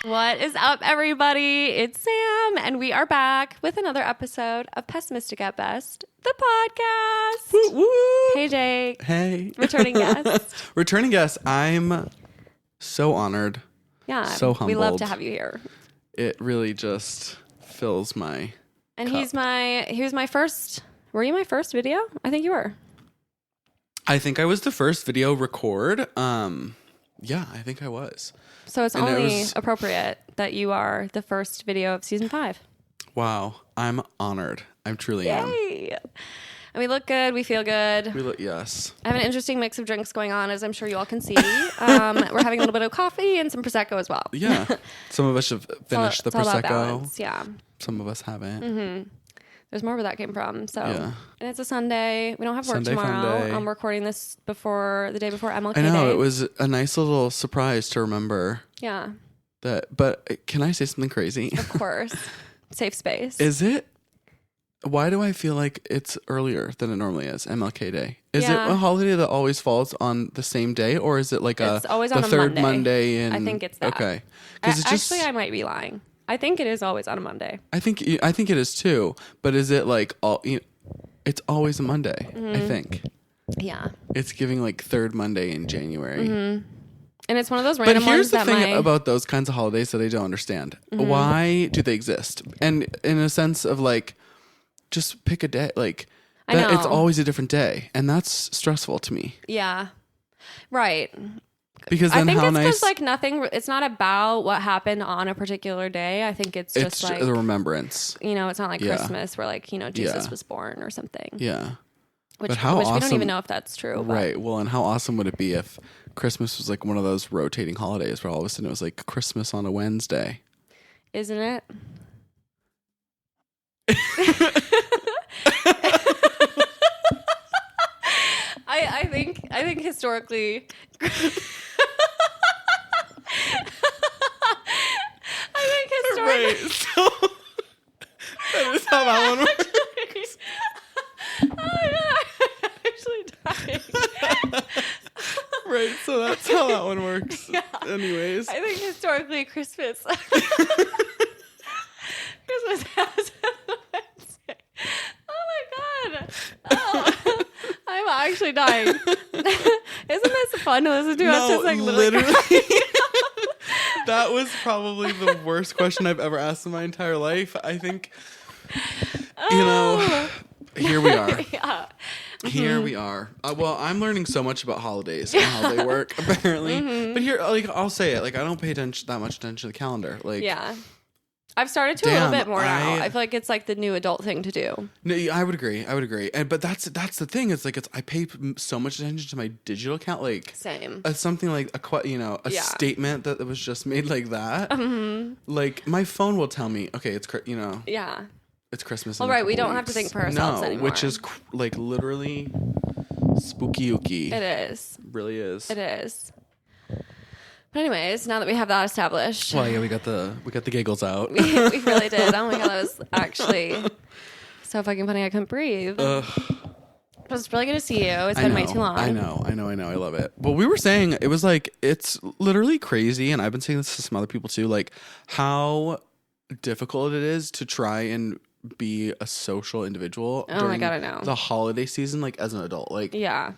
What is up, everybody? It's Sam, and we are back with another episode of Pessimistic at Best, the podcast. Woo, woo. Hey, Jake. Hey. Returning guest. Returning guest. I'm so honored. Yeah. So humbled. We love to have you here. It really just fills my And cup. he was my first, were you my first video? I think you were. I think I was the first video record. Yeah, I think I was. So it's only appropriate that you are the first video of season 5. Wow. I'm honored. I truly am. Yay. And we look good. We feel good. Yes. I have an interesting mix of drinks going on, as I'm sure you all can see. We're having a little bit of coffee and some Prosecco as well. Yeah. Some of us have finished the It's all about Prosecco. balance, yeah. Some of us haven't. Mm-hmm. There's more where that came from. So, Yeah. And it's a Sunday. We don't have work Sunday tomorrow. fun day. I'm recording this the day before MLK I know. Day. It was a nice little surprise to remember Yeah, that. But can I say something crazy? of course. Safe space. Is it? Why do I feel like it's earlier than it normally is, MLK Day? Is it a holiday that always falls on the same day, or is it like It's always the on a third Monday. in, I think it's that. Okay. Because Actually, I might be lying. I think it is always on a Monday. I think it is too. But is it like it's always a Monday? Mm-hmm. I think Yeah. it's giving like third Monday in January. Mm-hmm. And it's one of those But random here's ones the thing about those kinds of holidays that I don't understand. Mm-hmm. Why do they exist? And in a sense of like, just pick a day. Like, I know. it's always a different day, and that's stressful to me. Yeah. Right. Because I then think how it's nice because like nothing. It's not about what happened on a particular day. I think it's just like the remembrance. it's not like Yeah. Christmas where like Jesus Yeah. was born or something. Yeah. Which, But how which we don't awesome- even know if that's true. But Right. Well, and how awesome would it be if Christmas was like one of those rotating holidays where all of a sudden it was like Christmas on a Wednesday? Isn't it? I think historically. Right. So that is how that one works. Oh my god, I'm actually dying. Right. So that's how that one works. Yeah. Anyways. I think historically Christmas has a Wednesday. Oh my god. Oh, I'm actually dying. Isn't this fun to listen to? No, Us just like literally. That was probably the worst question I've ever asked in my entire life. I think, here we are. Yeah. Here we are. Well, I'm learning so much about holidays and how they work, apparently. But here, like, I'll say it. Like, I don't pay that much attention to the calendar. Like, Yeah. I've started to a little Damn, bit more now. I I feel like it's like the new adult thing to do. No, I would agree. But that's the thing. It's like I pay so much attention to my digital account. Like, Same. something like a Yeah. statement that was just made like that. Mm-hmm. Like, my phone will tell me, okay, it's Yeah. it's Christmas. Well, in a right, we couple don't have to weeks. think for ourselves anymore. Which is like literally spooky-ooky. It is. Really is. It is. But anyways, now that we have that established. Well, yeah, we got the giggles out. we really did. Oh my god, that was actually so fucking funny. I couldn't breathe. It was really good to see you. It's been way too long. I know. I love it. But we were saying it was like it's literally crazy, and I've been saying this to some other people too. Like how difficult it is to try and be a social individual. Oh my God, I know. The holiday season, like as an adult, like Yeah.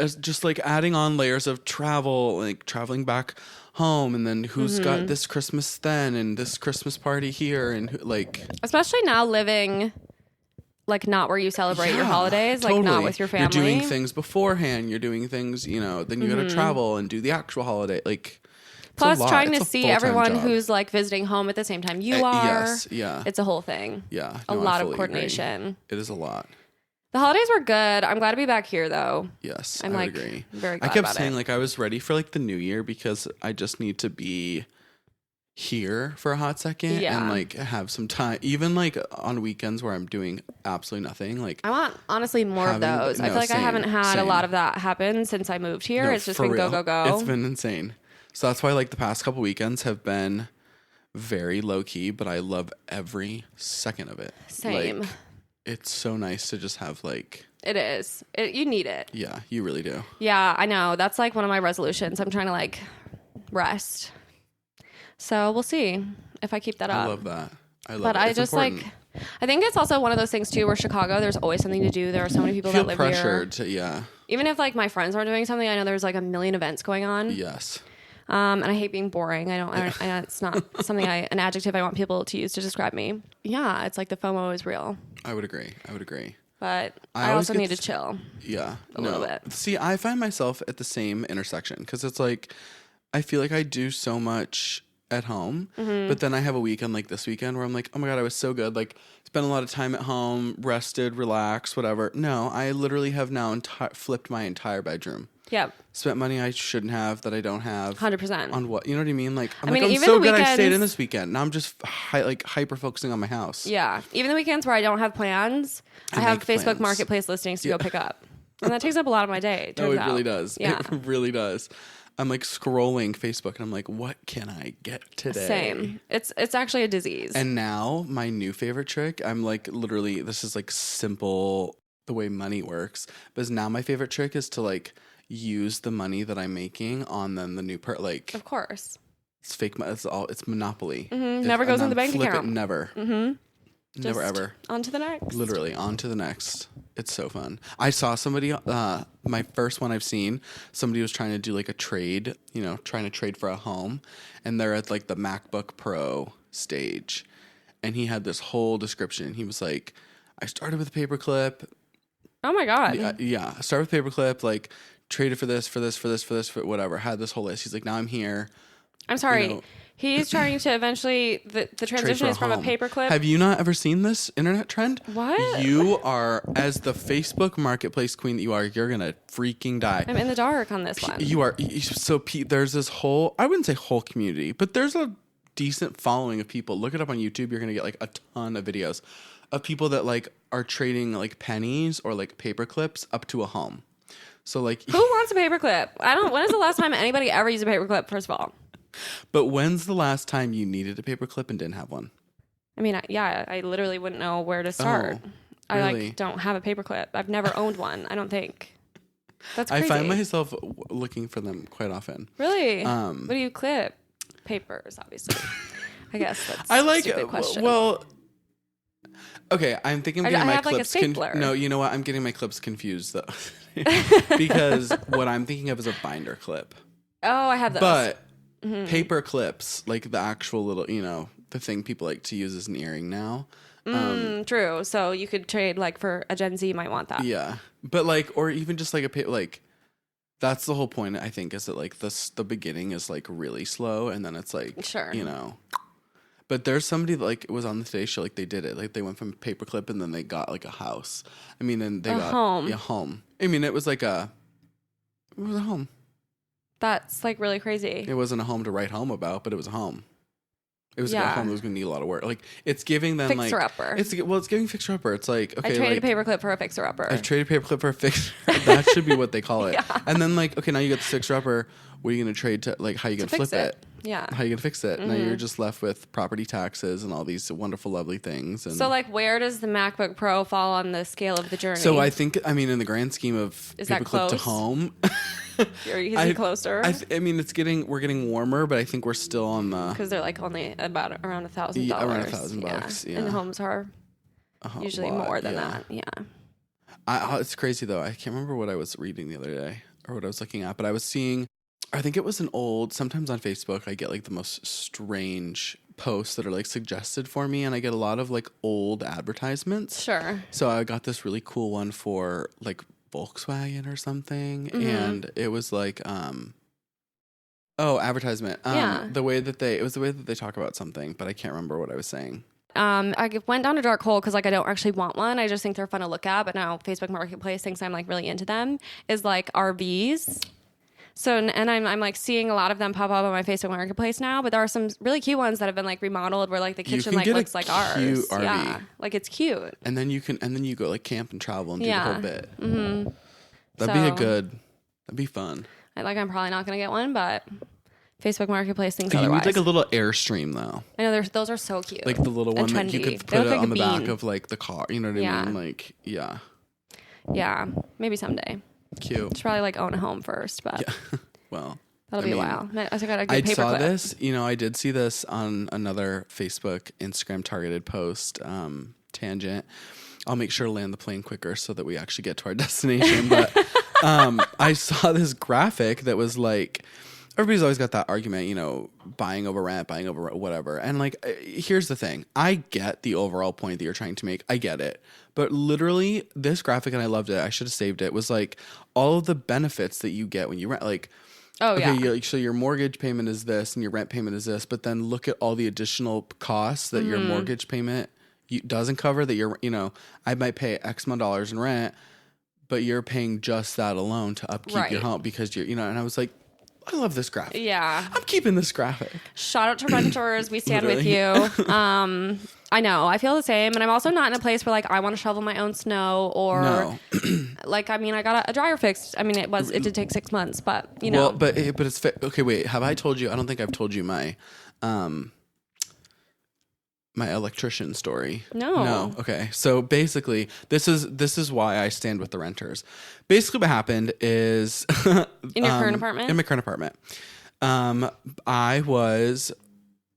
as just like adding on layers of travel, like traveling back home, and then who's got this Christmas then, and this Christmas party here, and like Especially now living like not where you celebrate your holidays, like not with your family. You're doing things beforehand. You're doing things, then you got to travel and do the actual holiday. Like, Plus it's a lot. trying It's to a see full-time everyone job. who's like visiting home at the same time you are. Yes, yeah. It's a whole thing. Yeah. A no, I lot of fully coordination. agree. It is a lot. The holidays were good. I'm glad to be back here though. Yes, I'm I like would agree. very glad I kept about saying it. like I was ready for like the new year because I just need to be here for a hot second and like have some time, even like on weekends where I'm doing absolutely nothing. Like I want honestly more of those. I feel like I haven't had a lot of that happen since I moved here. It's just been go. It's been insane. So that's why like the past couple weekends have been very low key, but I love every second of it. Same. Like, it's so nice to just have like. It is. You need it. Yeah, you really do. Yeah, I know. That's like one of my resolutions. I'm trying to like rest. So we'll see if I keep that up. I love that. But I just important. Like, I think it's also one of those things too where Chicago, there's always something to do. There are so many people that live pressured here. Yeah. Even if like my friends are doing something, I know there's like a million events going on. Yes. And I hate being boring. I know it's not something an adjective I want people to use to describe me. Yeah, it's like the FOMO is real. I would agree. But I also need to chill. Yeah. A little bit. See, I find myself at the same intersection because it's like, I feel like I do so much at home, but then I have a weekend like this weekend where I'm like, oh my God, I was so good. Like, spent a lot of time at home, rested, relaxed, whatever. No, I literally have now flipped my entire bedroom. Yep. Spent money I shouldn't have that I don't have. 100%. On what? You know what I mean? Like, I'm even so good weekends, I stayed in this weekend. Now I'm just hyper focusing on my house. Yeah. Even the weekends where I don't have plans, I have Facebook Marketplace listings to go pick up. And that takes up a lot of my day. Oh, it really does. Yeah. It really does. I'm like scrolling Facebook and I'm like, what can I get today? Same. It's actually a disease. And now my new favorite trick, I'm like literally, this is like simple the way money works, but now my favorite trick is to like use the money that I'm making on then the new like. Of course. It's fake. It's Monopoly. Never goes in the bank account. It never. Never ever. On to the next. Literally on to the next. It's so fun. I saw somebody, my first one I've seen, somebody was trying to do like a trade, trying to trade for a home. And they're at like the MacBook Pro stage. And he had this whole description. He was like, I started with a paperclip. Oh my God. Yeah. I started with paperclip, like traded for this, for whatever. Had this whole list. He's like, now I'm here. I'm sorry. He's trying to eventually, the transition is from a paperclip. Have you not ever seen this internet trend? What? You are, as the Facebook marketplace queen that you are, you're going to freaking die. I'm in the dark on this one. You are. So Pete, there's this whole, I wouldn't say whole community, but there's a decent following of people. Look it up on YouTube. You're going to get like a ton of videos of people that like are trading like pennies or like paper clips up to a home. So like. Who wants a paperclip? When is the last time anybody ever used a paperclip, first of all? But when's the last time you needed a paperclip and didn't have one? I mean, I literally wouldn't know where to start. Oh, really? I don't have a paperclip. I've never owned one, I don't think. That's crazy. I find myself looking for them quite often. Really? What do you clip? Papers, obviously. I guess that's a stupid question. Well, okay, I'm thinking I'm getting my clips. Like no, you know what? I'm getting my clips confused though, because what I'm thinking of is a binder clip. Oh, I have those. But paper clips, like the actual little, the thing people like to use as an earring now. True. So you could trade like for a Gen Z might want that. Yeah, but like, or even just like that's the whole point. I think is that like the beginning is like really slow, and then it's like sure, But there's somebody that like was on the Today Show, like they did it, like they went from paperclip and then they got like a house. I mean, and they got home. Yeah, home. I mean, it was a home. That's like really crazy. It wasn't a home to write home about, but it was a home. It was a home that was going to need a lot of work. Like it's giving them fixer-upper. It's giving fixer-upper. It's like, okay, I traded a paperclip for a fixer-upper. I traded a paperclip for a fixer. That should be what they call it. Yeah. And then like, okay, now you got the fixer-upper. What are you going to trade to? Like, how are you going to flip it? Yeah. How are you going to fix it? Now you're just left with property taxes and all these wonderful, lovely things. And so like, where does the MacBook Pro fall on the scale of the journey? So I think, in the grand scheme of paperclip to home. Is he closer? I mean, we're getting warmer, but I think we're still on the because they're like only about around $1,000. Yeah, around $1,000. Yeah. And homes are usually more than that. Yeah. It's crazy though. I can't remember what I was reading the other day or what I was looking at, but I was seeing. I think it was sometimes on Facebook, I get like the most strange posts that are like suggested for me. And I get a lot of like old advertisements. Sure. So I got this really cool one for like Volkswagen or something. And it was like, advertisement. Yeah. It was the way that they talk about something, but I can't remember what I was saying. I went down a dark hole because like I don't actually want one. I just think they're fun to look at. But now Facebook Marketplace thinks I'm like really into them. Is like RVs. So, and I'm like seeing a lot of them pop up on my Facebook Marketplace now, but there are some really cute ones that have been like remodeled where like the kitchen like looks like ours. RV. Yeah. Like it's cute. And then you go like camp and travel and do the whole bit. Mm-hmm. That'd be fun. I'm probably not going to get one, but Facebook Marketplace thinks You otherwise. need like a little Airstream though. I know those are so cute. Like the little one that you trendy. could They put look it like on a the back bean. of like the car. You know what I mean? Like, yeah. Yeah, maybe someday. Cute. Should probably like own a home first, but Yeah. Well, that'll be a while. I got a good I saw paperclip. this, I did see this on another Facebook, Instagram targeted post, tangent. I'll make sure to land the plane quicker so that we actually get to our destination. But I saw this graphic that was like, everybody's always got that argument, buying over rent, buying over whatever. And like, here's the thing. I get the overall point that you're trying to make. I get it. But literally this graphic, and I loved it, I should have saved it, was like all of the benefits that you get when you rent. Like, so your mortgage payment is this and your rent payment is this, but then look at all the additional costs that your mortgage payment doesn't cover, that I might pay X amount of dollars in rent, but you're paying just that alone to upkeep your home because and I was like, I love this graphic. Yeah. I'm keeping this graphic. Shout out to renters. We stand with you. I know. I feel the same. And I'm also not in a place where like I want to shovel my own snow or like, I got a dryer fixed. It did take 6 months, but Well, but it's okay. Wait, have I told you? I don't think I've told you my electrician story. No. Okay. So basically, this is why I stand with the renters. Basically, what happened is in your current apartment. In my current apartment, I was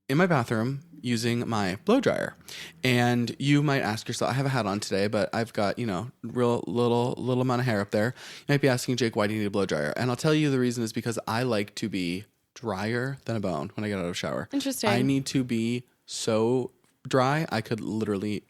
in my bathroom using my blow dryer, and you might ask yourself, I have a hat on today, but I've got real little amount of hair up there. You might be asking, Jake, why do you need a blow dryer? And I'll tell you the reason is because I like to be drier than a bone when I get out of the shower. Interesting. I need to be so dry I could literally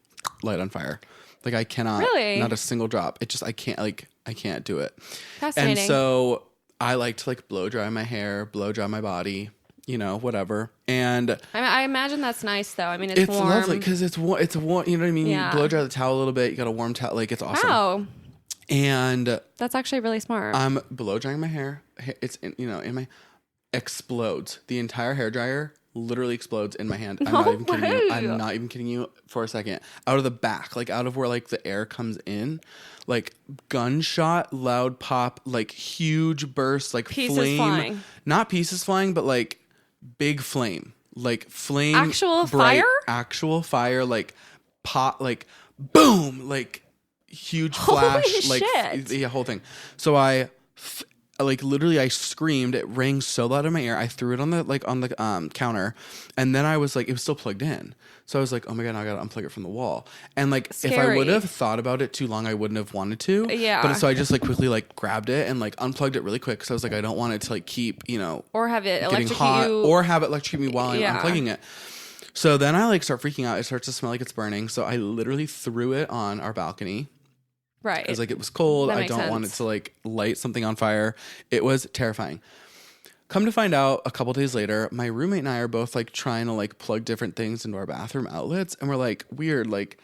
light on fire. Like I cannot, not a single drop. I can't do it. Fascinating. And so I like to like blow dry my hair, blow dry my body, whatever. And I imagine that's nice though. It's warm. Lovely because it's warm. You know what I mean? Yeah. You blow dry the towel a little bit. You got a warm towel. Like it's awesome. Wow. And that's actually really smart. I'm blow drying my hair. It's in my explodes. The entire hair dryer literally explodes in my hand. I'm not even kidding you. I'm not even kidding you for a second. Out of the back, like out of where like the air comes in, like gunshot, loud pop, like huge bursts, like pieces flame. Flying. Not pieces flying, but like big flame. Like flame. Actual bright, fire? Actual fire, like pot, like boom, like huge flash. Holy like the whole thing. So I literally I screamed. It rang so loud in my ear. I threw it on the counter, and then I was like, it was still plugged in. So I was like, oh my God, now I gotta unplug it from the wall. And like, Scary. If I would have thought about it too long, I wouldn't have wanted to. Yeah. But so I just like quickly like grabbed it and like unplugged it really quick. So I was like, I don't want it to like keep, or have it getting hot, or have it electrocute me while I'm unplugging it. So then I like start freaking out. It starts to smell like it's burning. So I literally threw it on our balcony. Right. Because like it was cold. I don't want it to like light something on fire. It was terrifying. Come to find out, a couple days later, my roommate and I are both like trying to like plug different things into our bathroom outlets, and we're like, weird. Like,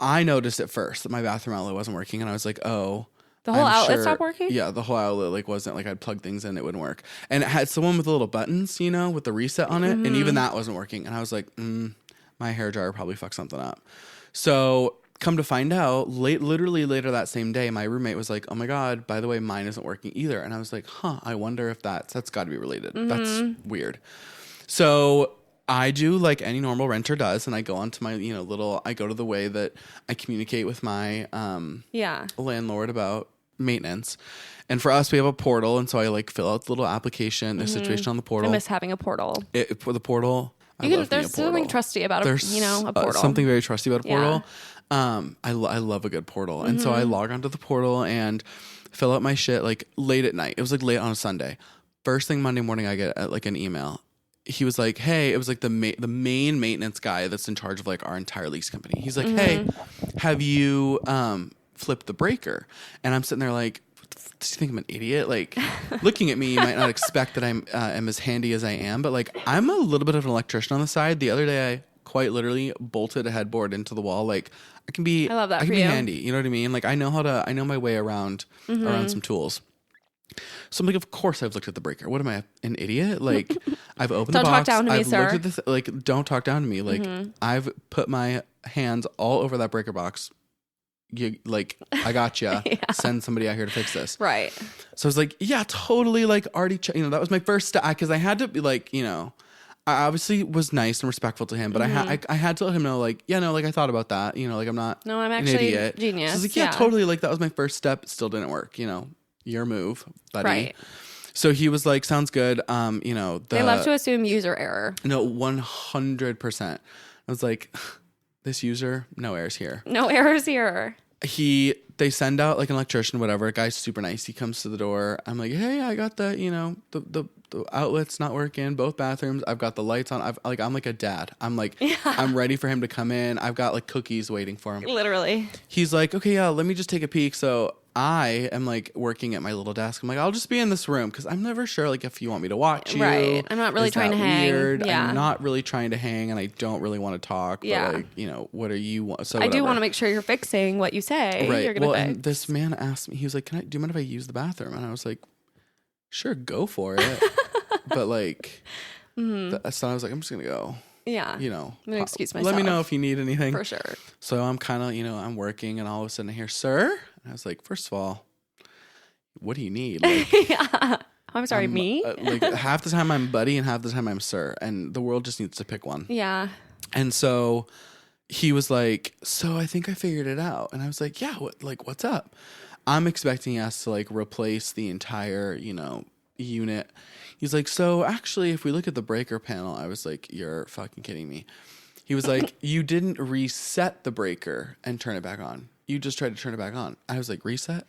I noticed at first that my bathroom outlet wasn't working, and I was like, oh, the whole outlet stopped working. Yeah, the whole outlet like wasn't like I'd plug things in, it wouldn't work, and it had someone with the little buttons, with the reset on it, and even that wasn't working, and I was like, my hairdryer probably fucked something up. So come to find out, literally later that same day, my roommate was like, oh my God, by the way, mine isn't working either. And I was like, I wonder if that's got to be related. That's weird. So I do like any normal renter does. And I go onto my, I go to the way that I communicate with my landlord about maintenance. And for us, we have a portal. And so I like fill out the little application, the situation on the portal. I miss having a portal. For the portal, there's something trusty about a portal. Something very trusty about a portal. I love a good portal. And so I log onto the portal and fill out my shit like late at night. It was like late on a Sunday. First thing Monday morning, I get like an email. He was like, hey, it was like the main maintenance guy that's in charge of like our entire lease company. He's like, hey, have you flipped the breaker? And I'm sitting there like, do you think I'm an idiot? Like looking at me, you might not expect that I'm as handy as I am, but like I'm a little bit of an electrician on the side. The other day I quite literally bolted a headboard into the wall. Like I can be handy. You know what I mean? Like I know my way around some tools. So I'm like, of course I've looked at the breaker. What am I, an idiot? Like I've opened the box. Don't talk down to me, sir. Looked at like, don't talk down to me. Like I've put my hands all over that breaker box. you like, I got you. Yeah. Send somebody out here to fix this. Right. So I was like, yeah, totally. Like already, that was my first step. Cause I had to be like, I obviously was nice and respectful to him, but I had to let him know, like, yeah, no, like I thought about that, like I'm not I'm an actually idiot. genius. So I was like, yeah, totally. Like that was my first step. It still didn't work, your move, buddy. Right. So he was like, sounds good. They love to assume user error. No, 100%. I was like, this user, no errors here. No errors here. They send out like an electrician, whatever. A guy's super nice. He comes to the door. I'm like, hey, I got the, the outlet's not working. Both bathrooms. I've got the lights on. I'm like a dad. I'm like, I'm ready for him to come in. I've got like cookies waiting for him. Literally. He's like, okay, yeah, let me just take a peek. So I am like working at my little desk. I'm like, I'll just be in this room because I'm never sure like if you want me to watch you. Right. I'm not really Is trying that to hang. weird? Yeah. I'm not really trying to hang, and I don't really want to talk. Yeah. But like, what are you? So I do want to make sure you're fixing what you say. Right. You're gonna fix. And this man asked me. He was like, do you mind if I use the bathroom? And I was like, sure, go for it. But like, so I was like, I'm just gonna go. Yeah. I'm gonna excuse myself. Let me know if you need anything. For sure. So I'm kind of, I'm working, and all of a sudden I hear, sir. And I was like, first of all, what do you need? Like, Yeah. I'm sorry, me? Like half the time I'm buddy and half the time I'm sir. And the world just needs to pick one. Yeah. And so he was like, so I think I figured it out. And I was like, yeah, what's up? I'm expecting us to like replace the entire, unit. He's like, so actually, if we look at the breaker panel, I was like, you're fucking kidding me. He was like, you didn't reset the breaker and turn it back on. You just tried to turn it back on. I was like, reset?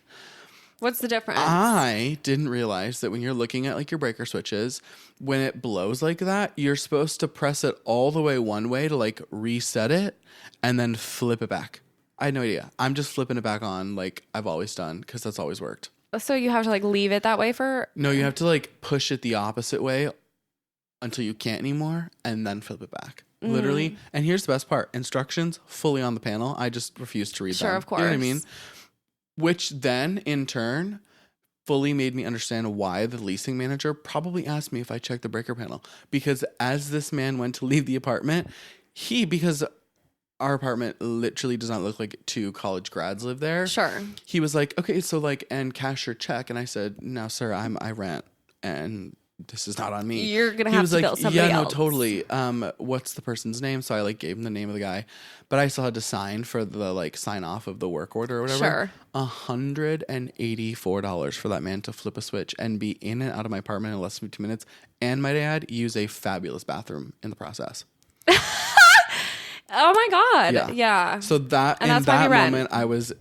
What's the difference? I didn't realize that when you're looking at like your breaker switches, when it blows like that, you're supposed to press it all the way one way to like reset it and then flip it back. I had no idea. I'm just flipping it back on like I've always done because that's always worked. So you have to like leave it that way for? No, you have to like push it the opposite way until you can't anymore and then flip it back. Literally. And here's the best part. Instructions fully on the panel. I just refuse to read them. Sure, of course. You know what I mean? Which then, in turn, fully made me understand why the leasing manager probably asked me if I checked the breaker panel. Because as this man went to leave the apartment, because our apartment literally does not look like two college grads live there. Sure. He was like, okay, so like, and cash your check. And I said, no, sir, I rent. And this is not on me. You're going to have to bill somebody else. Yeah, no, totally. What's the person's name? So I like gave him the name of the guy, but I still had to sign for the like sign off of the work order or whatever. Sure. $184 for that man to flip a switch and be in and out of my apartment in less than 2 minutes. And might I add, use a fabulous bathroom in the process. Oh my God. Yeah. So that, in that moment, I was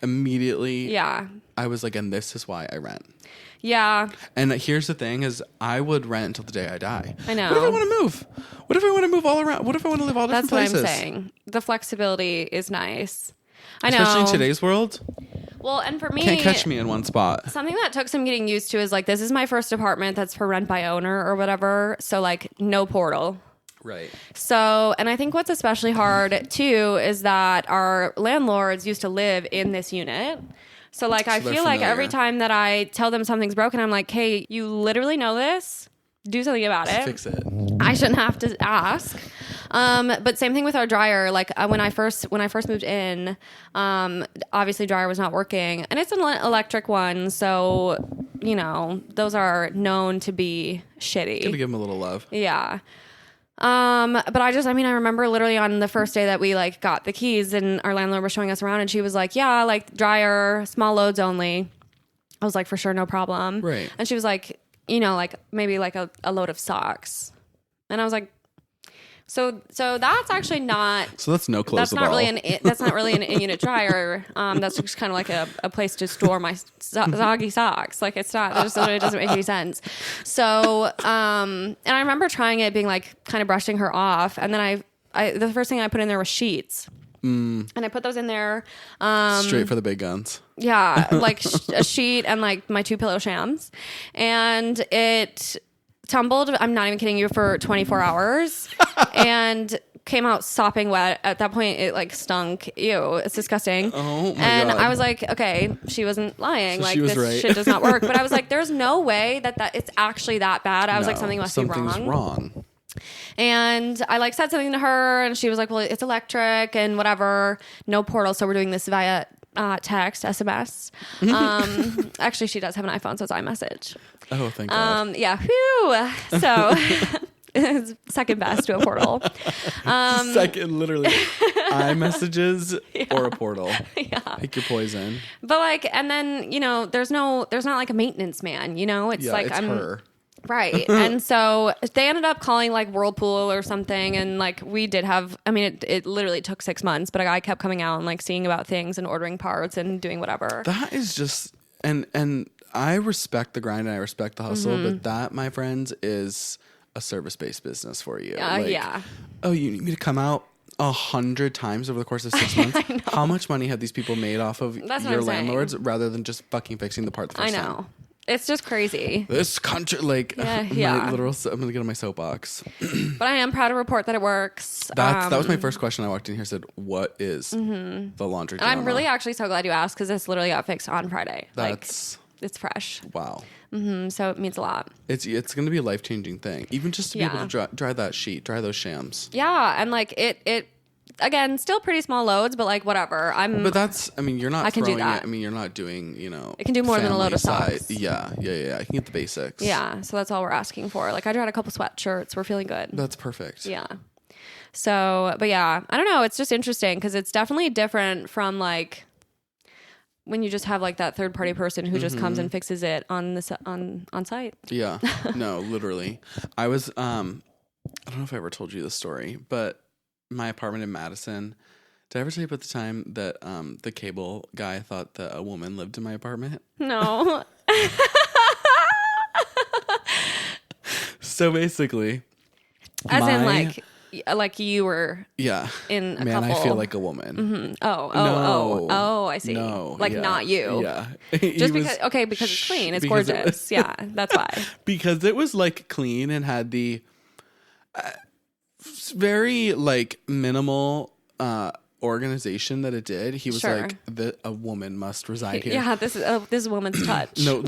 immediately, I was like, and this is why I rent. Yeah. And here's the thing is I would rent until the day I die. I know. What if I want to move? What if I want to move all around? What if I want to live all different places? That's what I'm saying. The flexibility is nice. I know. Especially in today's world. Well, and for me, can't catch me in one spot. Something that took some getting used to is like, this is my first apartment that's for rent by owner or whatever. So like no portal. Right. So, and I think what's especially hard too is that our landlords used to live in this unit. So like, I feel like every time that I tell them something's broken, I'm like, hey, you literally know this. Do something about it. Fix it. I shouldn't have to ask. But same thing with our dryer. Like when I first moved in, obviously dryer was not working, and it's an electric one. So, those are known to be shitty. Gotta give them a little love. Yeah. But I remember literally on the first day that we like got the keys and our landlord was showing us around and she was like, yeah, like dryer, small loads only. I was like, for sure. No problem. Right. And she was like, like maybe like a load of socks. And I was like, so that's actually not. So that's no clothes. That's not really an in-unit dryer. That's just kind of like a place to store my soggy socks. Like it's not. It doesn't make any sense. So and I remember trying it, being like kind of brushing her off, and then I the first thing I put in there was sheets. And I put those in there. Straight for the big guns. Yeah, like a sheet and like my 2 pillow shams, and it tumbled. I'm not even kidding you, for 24 hours and came out sopping wet. At that point, it like stunk. Ew, it's disgusting. Oh my and God. I was like, okay, she wasn't lying. So like she was this right. shit does not work. But I was like, there's no way that it's actually that bad. I was like, something's wrong. And I like said something to her and she was like, well, it's electric and whatever, no portal. So we're doing this via text, SMS. Actually, she does have an iPhone, so it's iMessage. Oh, thank God. Yeah. Whew. So it's second best to a portal. Second, literally, iMessages or a portal. Yeah. Pick your poison. But like, and then, you know, there's not like a maintenance man, you know, it's like, it's her. Right. And so they ended up calling like Whirlpool or something. And like we did have, I mean, it literally took 6 months, but a guy kept coming out and like seeing about things and ordering parts and doing whatever. That is just, and I respect the grind and I respect the hustle, but that, my friends, is a service-based business for you. Yeah. Oh, you need me to come out 100 times over the course of 6 months? How much money have these people made off of your landlords rather than just fucking fixing the part the first time? It's just crazy. This country, like, yeah. I'm gonna get on my soapbox. But I am proud to report that it works. That was my first question. I walked in here and said, "What is the laundry?" And I'm really actually so glad you asked because this literally got fixed on Friday. That's it's fresh. Wow. So it means a lot. It's gonna be a life-changing thing, even just to be able to dry that sheet, dry those shams. Yeah, and like it. Again, still pretty small loads, but like whatever. But that's, I mean, you're not throwing throwing that. it. I mean, you're not doing, you know, it can do more than a load of socks. Yeah. I can get the basics. Yeah, so that's all we're asking for. Like I dried a couple sweatshirts. We're feeling good. That's perfect. Yeah. So, but yeah, I don't know. It's just interesting because it's definitely different from like when you just have like that third party person who just comes and fixes it on site. Yeah. No, literally. I was, I don't know if I ever told you this story, but my apartment in Madison. Did I ever tell you about the time that the cable guy thought that a woman lived in my apartment? No. So basically, as in like you were in a man, couple. I feel like a woman. Oh, I see. No, like not you. Yeah. Just because it's clean, it's gorgeous. Yeah, that's why. Because it was like clean and had the very like minimal organization that it did. He was like, a woman must reside here. Yeah, this is woman's touch. No,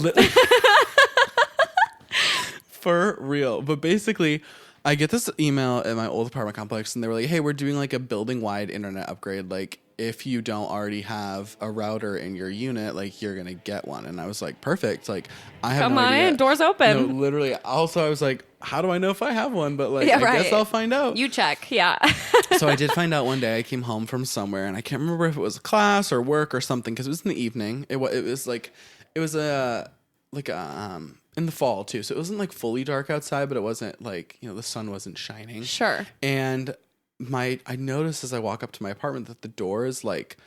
for real. But basically, I get this email at my old apartment complex, and they were like, "Hey, we're doing like a building-wide internet upgrade. Like, if you don't already have a router in your unit, like you're gonna get one." And I was like, "Perfect." Like, I have come no on idea. in, doors open. No, literally. Also, I was like, "How do I know if I have one?" But like, I guess I'll find out. You check, yeah. So I did find out one day. I came home from somewhere, and I can't remember if it was class or work or something because it was in the evening. It was in the fall too, so it wasn't like fully dark outside, but it wasn't like, you know, the sun wasn't shining. Sure. And I noticed as I walk up to my apartment that the door is like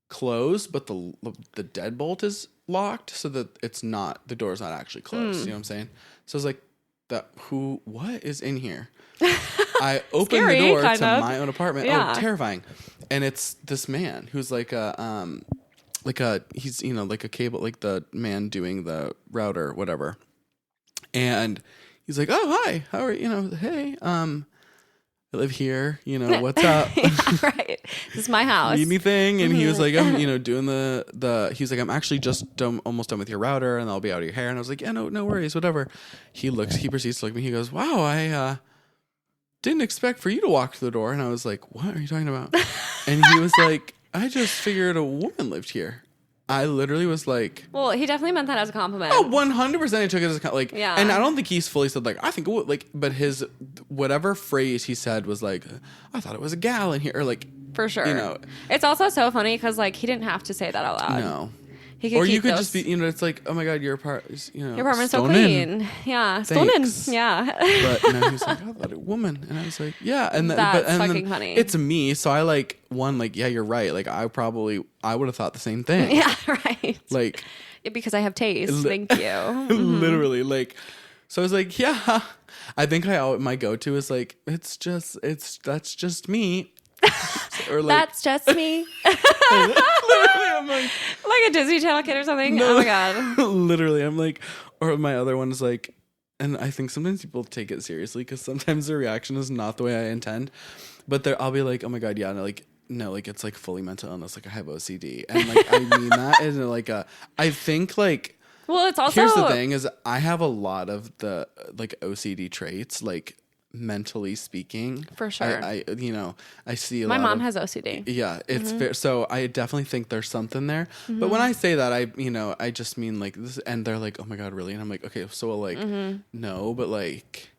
closed, but the deadbolt is locked, so that the door's not actually closed. You know what I'm saying? So I was like, what is in here? I opened the door to my own apartment. Yeah. Oh, terrifying! And it's this man who's like he's, you know, like a cable, like the man doing the router, whatever. And he's like, "Oh, hi, how are you? You know, hey, I live here. You know, what's up?" Yeah, right. This is my house. Need anything? And he was like, "I'm, you know, doing he's like, I'm actually just almost done with your router, and I'll be out of your hair." And I was like, "Yeah, no worries, whatever." He proceeds to look at me. He goes, "Wow, I didn't expect for you to walk through the door." And I was like, "What are you talking about?" And he was like, "I just figured a woman lived here." I literally was like... Well, he definitely meant that as a compliment. Oh, 100% he took it as a compliment. Like, yeah. And I don't think he's fully said, like, I think it would, like... But his... Whatever phrase he said was like, "I thought it was a gal in here." Or like... For sure. You know... It's also so funny because, like, he didn't have to say that out loud. No. He could you could just be... You know, it's like, "Oh my God, your apartment's so clean." Yeah. Thanks. Stolen. Yeah. But no, he was like, "I thought a woman." And I was like, "Yeah." And that's fucking funny. It's me. So I like... yeah, you're right. Like, I would have thought the same thing. Yeah, right. Like... Because I have taste. Thank you. Literally, like... So I was like, yeah. I think my go-to is like, that's just me. Or like, that's just me. Literally, I'm like a Disney Channel kid or something. No, oh my God. Literally, I'm like, or my other one is like, and I think sometimes people take it seriously because sometimes the reaction is not the way I intend. But I'll be like, "Oh my God, yeah," no, like it's like fully mental illness. Like I have OCD, and like I mean that in like I think like. Well, it's also... Here's the thing is I have a lot of the like OCD traits, like mentally speaking. For sure. I I see a My lot mom of, has OCD. Yeah, it's fair. So I definitely think there's something there. But when I say that, I just mean like this, and they're like, oh my God, really? And I'm like, okay, so like, no, but like,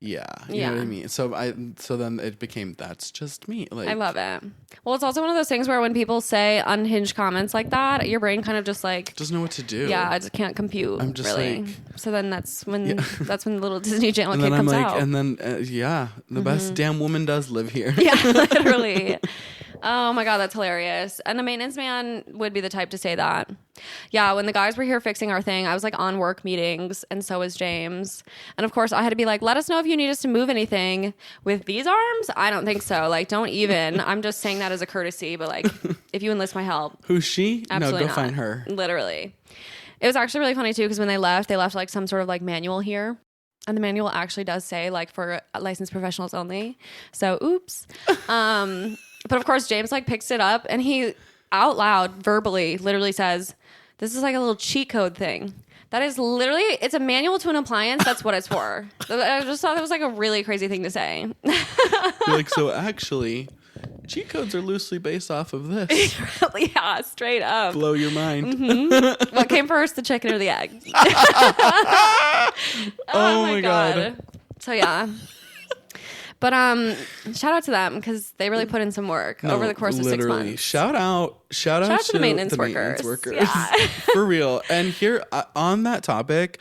yeah, you know what I mean? So then it became, that's just me. Like, I love it. Well, it's also one of those things where when people say unhinged comments like that, your brain kind of just like doesn't know what to do. Yeah, I just can't compute. I'm just really. Like, so then that's when the little Disney Channel kid comes out. And then the best damn woman does live here. Yeah, literally. Oh my God, that's hilarious. And the maintenance man would be the type to say that. Yeah, when the guys were here fixing our thing, I was like on work meetings, and so was James. And of course, I had to be like, let us know if you need us to move anything. With these arms? I don't think so. Like, don't even. I'm just saying that as a courtesy, but like, if you enlist my help. Who's she? Absolutely No, go not. find her. Literally. It was actually really funny too, because when they left like some sort of like manual here. And the manual actually does say like for licensed professionals only. So oops. But of course, James like picks it up and he out loud, verbally, literally says, this is like a little cheat code thing. That is literally, it's a manual to an appliance. That's what it's for. I just thought that was like a really crazy thing to say. You're like, so actually, cheat codes are loosely based off of this. Yeah, straight up. Blow your mind. Mm-hmm. What came first, the chicken or the egg? Oh my God. So yeah. But shout out to them because they really put in some work over the course of 6 months. Shout out to the maintenance workers. Yeah. For real. And here on that topic,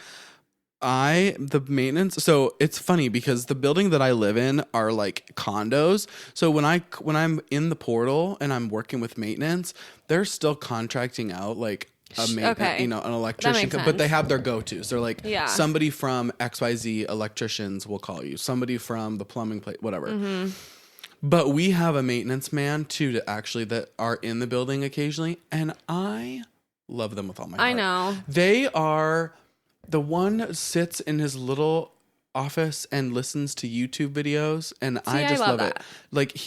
the maintenance. So it's funny because the building that I live in are like condos. So when I'm in the portal and I'm working with maintenance, they're still contracting out like an electrician, but they have their go-tos. They're like, somebody from XYZ electricians will call you. Somebody from the plumbing place, whatever. Mm-hmm. But we have a maintenance man too that are in the building occasionally, and I love them with all my heart. I know. They are the one sits in his little office and listens to YouTube videos, and I just love it. Like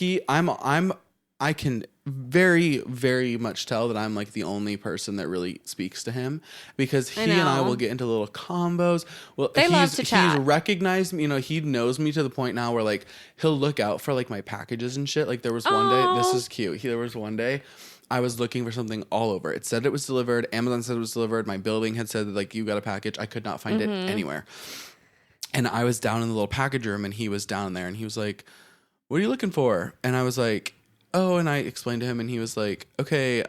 I can very, very much tell that I'm like the only person that really speaks to him because he and I will get into little combos. Well, they love to chat. He's recognized me, he knows me to the point now where like he'll look out for like my packages and shit. Like there was one day, this is cute. There was one day I was looking for something all over. It said it was delivered. Amazon said it was delivered. My building had said that like you got a package. I could not find it anywhere. And I was down in the little package room and he was down there and he was like, what are you looking for? And I was like, oh, and I explained to him, and he was like, okay,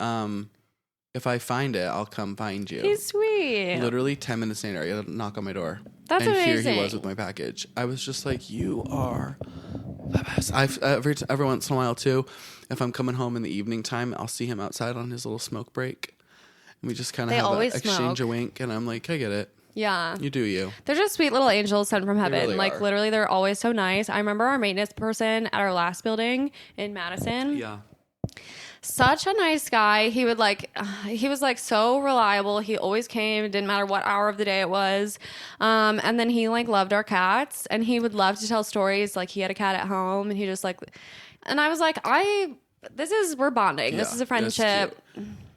if I find it, I'll come find you. He's sweet. Literally 10 minutes later, he had a knock on my door. That's and amazing. Here he was with my package. I was just like, you are the best. Every once in a while, too, if I'm coming home in the evening time, I'll see him outside on his little smoke break. And we just kind of have an exchange a wink, and I'm like, I get it. Yeah. You do you. They're just sweet little angels sent from heaven. They really like, are. literally, they're always so nice. I remember our maintenance person at our last building in Madison. Yeah. Such a nice guy. He was like so reliable. He always came. It didn't matter what hour of the day it was. And then he like loved our cats and he would love to tell stories. Like he had a cat at home and he just like, and I was like, we're bonding. Yeah, this is a friendship.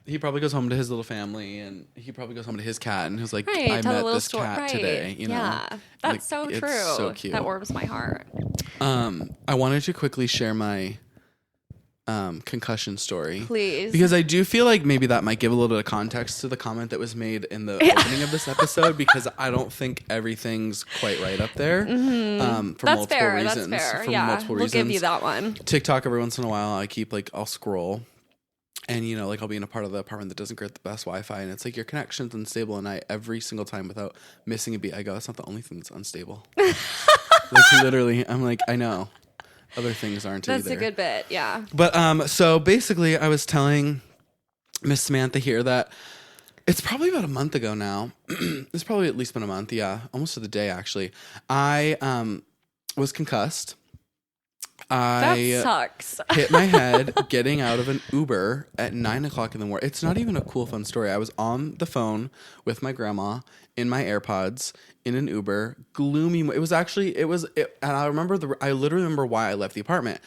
He probably goes home to his little family and he probably goes home to his cat and he's like, right, I met this cat today. Yeah. That's like, so true. It's so cute. That warms my heart. I wanted to quickly share my concussion story. Please. Because I do feel like maybe that might give a little bit of context to the comment that was made in the opening of this episode because I don't think everything's quite right up there. For that's multiple fair. reasons. That's fair. For yeah. multiple we'll reasons. give you that one. TikTok every once in a while I keep like I'll scroll and like I'll be in a part of the apartment that doesn't get the best Wi-Fi and it's like your connection's unstable and I every single time without missing a beat I go, that's not the only thing that's unstable. Like literally I'm like, I know. Other things aren't either. That's a good bit, yeah. But so basically I was telling Miss Samantha here that it's probably about a month ago now. It's probably at least been a month, yeah. Almost to the day actually. I was concussed. That sucks. Hit my head getting out of an Uber at 9:00 in the morning. It's not even a cool, fun story. I was on the phone with my grandma in my AirPods in an Uber. Gloomy. It was, and I literally remember why I left the apartment.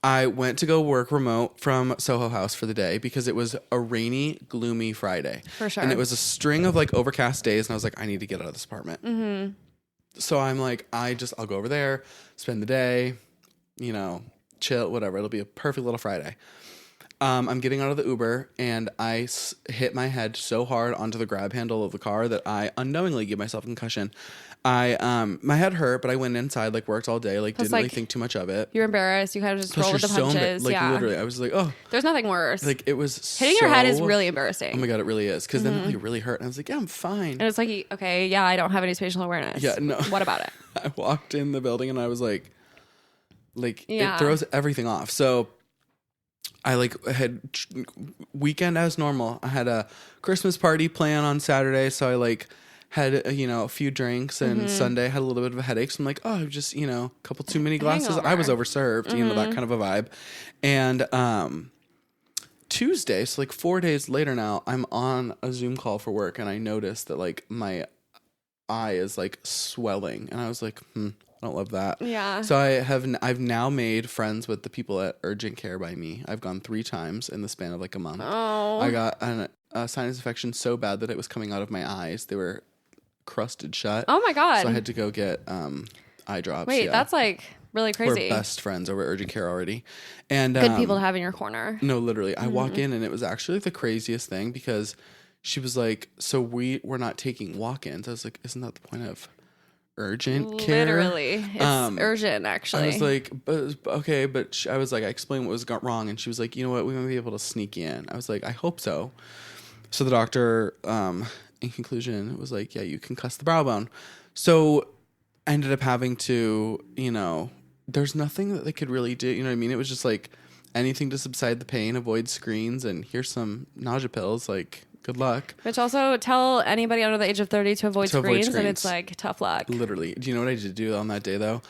I went to go work remote from Soho House for the day because it was a rainy, gloomy Friday. For sure. And it was a string of like overcast days. And I was like, I need to get out of this apartment. Mm-hmm. So I'm like, I'll go over there, spend the day, you know, chill, whatever. It'll be a perfect little Friday. I'm getting out of the Uber and I hit my head so hard onto the grab handle of the car that I unknowingly give myself a concussion. My head hurt, but I went inside, like worked all day, like didn't really think too much of it. You're embarrassed. You kind of just roll with the punches. Literally, I was like, oh. There's nothing worse. Like it was hitting your head is really embarrassing. Oh my God, it really is. Because then it like, really hurt. And I was like, yeah, I'm fine. And it's like, okay, yeah, I don't have any spatial awareness. Yeah, no. What about it? I walked in the building and I was like it throws everything off. So I had weekend as normal. I had a Christmas party plan on Saturday. So I had, a few drinks and Sunday had a little bit of a headache. So I'm like, oh, just, a couple too many glasses. Hangover. I was overserved, that kind of a vibe. And, Tuesday, so 4 days later now, I'm on a Zoom call for work and I noticed that my eye is swelling and I was like, I don't love that. Yeah. So I've now made friends with the people at Urgent Care by me. I've gone 3 times in the span of a month. Oh. I got a sinus infection so bad that it was coming out of my eyes. They were crusted shut. Oh my God. So I had to go get eye drops. Wait, that's really crazy. We're best friends over Urgent Care already. And good people to have in your corner. No, literally. I walk in and it was actually the craziest thing because she was like, so we're not taking walk-ins. I was like, isn't that the point of urgent care? Literally. It's urgent, actually. I was like, okay, but I was like, I explained what was wrong. And she was like, you know what? We might be able to sneak you in. I was like, I hope so. So the doctor, in conclusion, was like, yeah, you concussed the brow bone. So I ended up having to, there's nothing that they could really do. You know what I mean? It was just anything to subside the pain, avoid screens, and here's some nausea pills. Good luck. Which also tell anybody under the age of 30 to avoid screens. And it's tough luck. Literally. Do you know what I did do on that day though?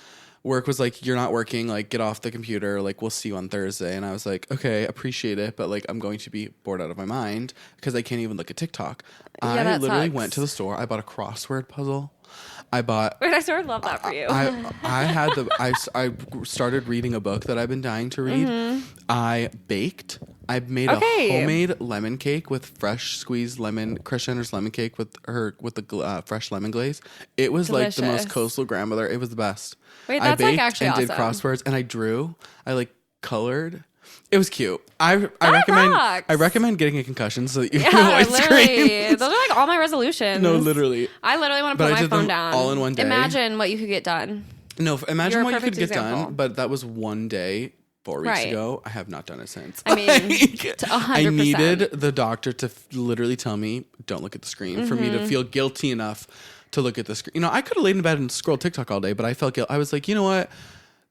Work was you're not working, get off the computer, we'll see you on Thursday. And I was like, okay, appreciate it, but I'm going to be bored out of my mind because I can't even look at TikTok. Yeah, I literally went to the store. I bought a crossword puzzle. I sort of love that for you. I started reading a book that I've been dying to read. I baked. I made a homemade lemon cake with fresh squeezed lemon, Kris Jenner's lemon cake with the fresh lemon glaze. It was delicious. The most coastal grandmother. It was the best. Wait, that's I baked actually and awesome. did crosswords and I drew. I colored. It was cute. I recommend getting a concussion so that you can avoid screams. Those are all my resolutions. No, literally. I literally want to put my phone down all in one day. Imagine what you could get done. No, imagine what you could get example. done. But that was one day 4 weeks ago. I have not done it since. I mean, 100%. I needed the doctor to literally tell me, don't look at the screen, for me to feel guilty enough to look at the screen. I could have laid in bed and scrolled TikTok all day, but I felt guilty. I was like, you know what?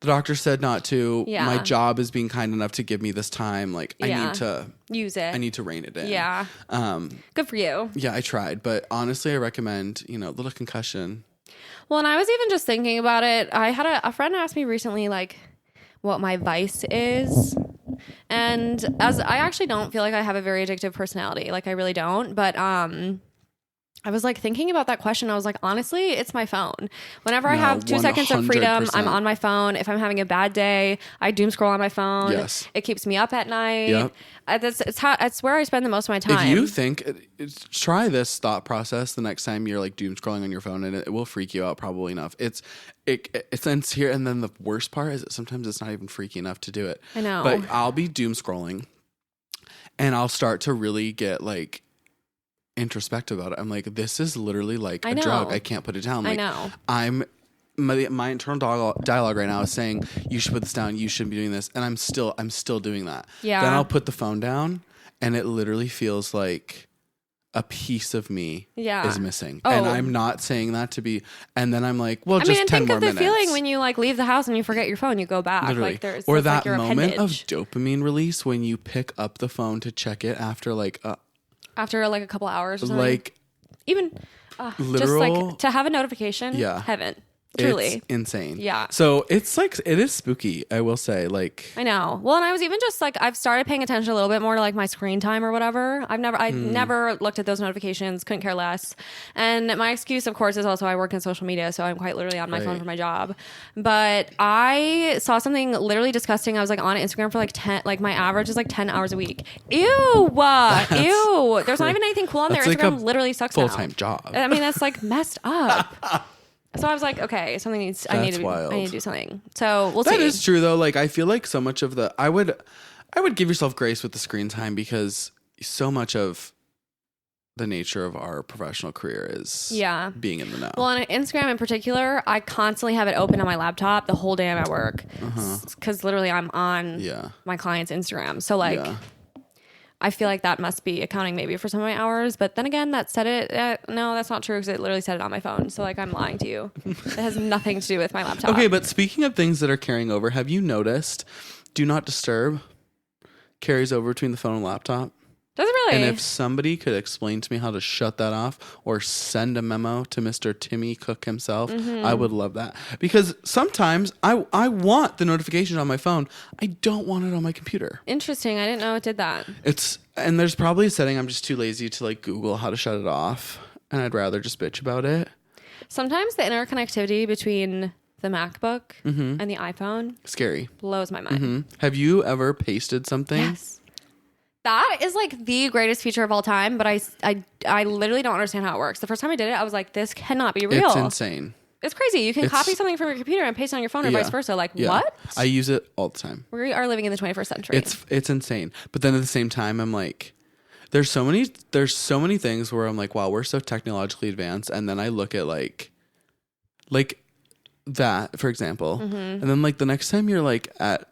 The doctor said not to. Yeah. My job is being kind enough to give me this time. I need to use it. I need to rein it in. Yeah. Good for you. Yeah, I tried, but honestly, I recommend a little concussion. Well, and I was even just thinking about it. I had a friend ask me recently, what my vice is, and as I actually don't feel like I have a very addictive personality. I really don't. But I was thinking about that question. I was like, honestly, it's my phone. Whenever I have 2 seconds of freedom, I'm on my phone. If I'm having a bad day, I doom scroll on my phone. Yes. It keeps me up at night. Yep. It's where I spend the most of my time. If you think, try this thought process the next time you're doom scrolling on your phone, and it will freak you out probably enough. It's here, and then the worst part is that sometimes it's not even freaky enough to do it. I know. But I'll be doom scrolling, and I'll start to really get introspective about it. I'm like, this is literally a drug. I can't put it down. I know. My internal dialogue right now is saying, you should put this down. You shouldn't be doing this. And I'm still doing that. Yeah. Then I'll put the phone down and it literally feels like a piece of me is missing. Oh. And I'm not saying that to be, and then I'm like, well, just 10 more minutes. I mean, think of the feeling when you leave the house and you forget your phone, you go back. Literally. Or that moment of dopamine release when you pick up the phone to check it after after a couple hours or something. Literal, just to have a notification. Yeah. Heaven. Truly. It's insane. Yeah. So it's it is spooky, I will say. I know. Well, and I was even just I've started paying attention a little bit more to my screen time or whatever. I never looked at those notifications, couldn't care less. And my excuse, of course, is also I work in social media, so I'm quite literally on my phone for my job. But I saw something literally disgusting. I was on Instagram for 10, my average is 10 hours a week. Ew. Ew. There's not even anything cool on there. Instagram literally sucks now. Full-time job. I mean, that's messed up. So I was like, okay, something needs. I need to do something. So we'll see. That is true though. Like I feel like so much of I would give yourself grace with the screen time because so much of the nature of our professional career is being in the know. Well, on Instagram in particular, I constantly have it open on my laptop the whole day I'm at work because literally I'm on my client's Instagram. So like, I feel like that must be accounting maybe for some of my hours. But then again, that said it. No, that's not true because it literally said it on my phone. So like, I'm lying to you. It has nothing to do with my laptop. Okay, but speaking of things that are carrying over, have you noticed Do Not Disturb carries over between the phone and laptop? Does it really? And if somebody could explain to me how to shut that off or send a memo to Mr. Timmy Cook himself, I would love that. Because sometimes I want the notification on my phone. I don't want it on my computer. Interesting. I didn't know it did that. And there's probably a setting I'm just too lazy to like Google how to shut it off. And I'd rather just bitch about it. Sometimes the interconnectivity between the MacBook and the iPhone scary blows my mind. Have you ever pasted something? Yes. That is like the greatest feature of all time, but I literally don't understand how it works. The first time I did it, I was like, this cannot be real. It's insane. It's crazy. You can copy something from your computer and paste it on your phone or vice versa. Like, what? I use it all the time. We are living in the 21st century. It's insane. But then at the same time, I'm like, there's so many things where I'm like, wow, we're so technologically advanced. And then I look at like that, for example. And then like the next time you're like at,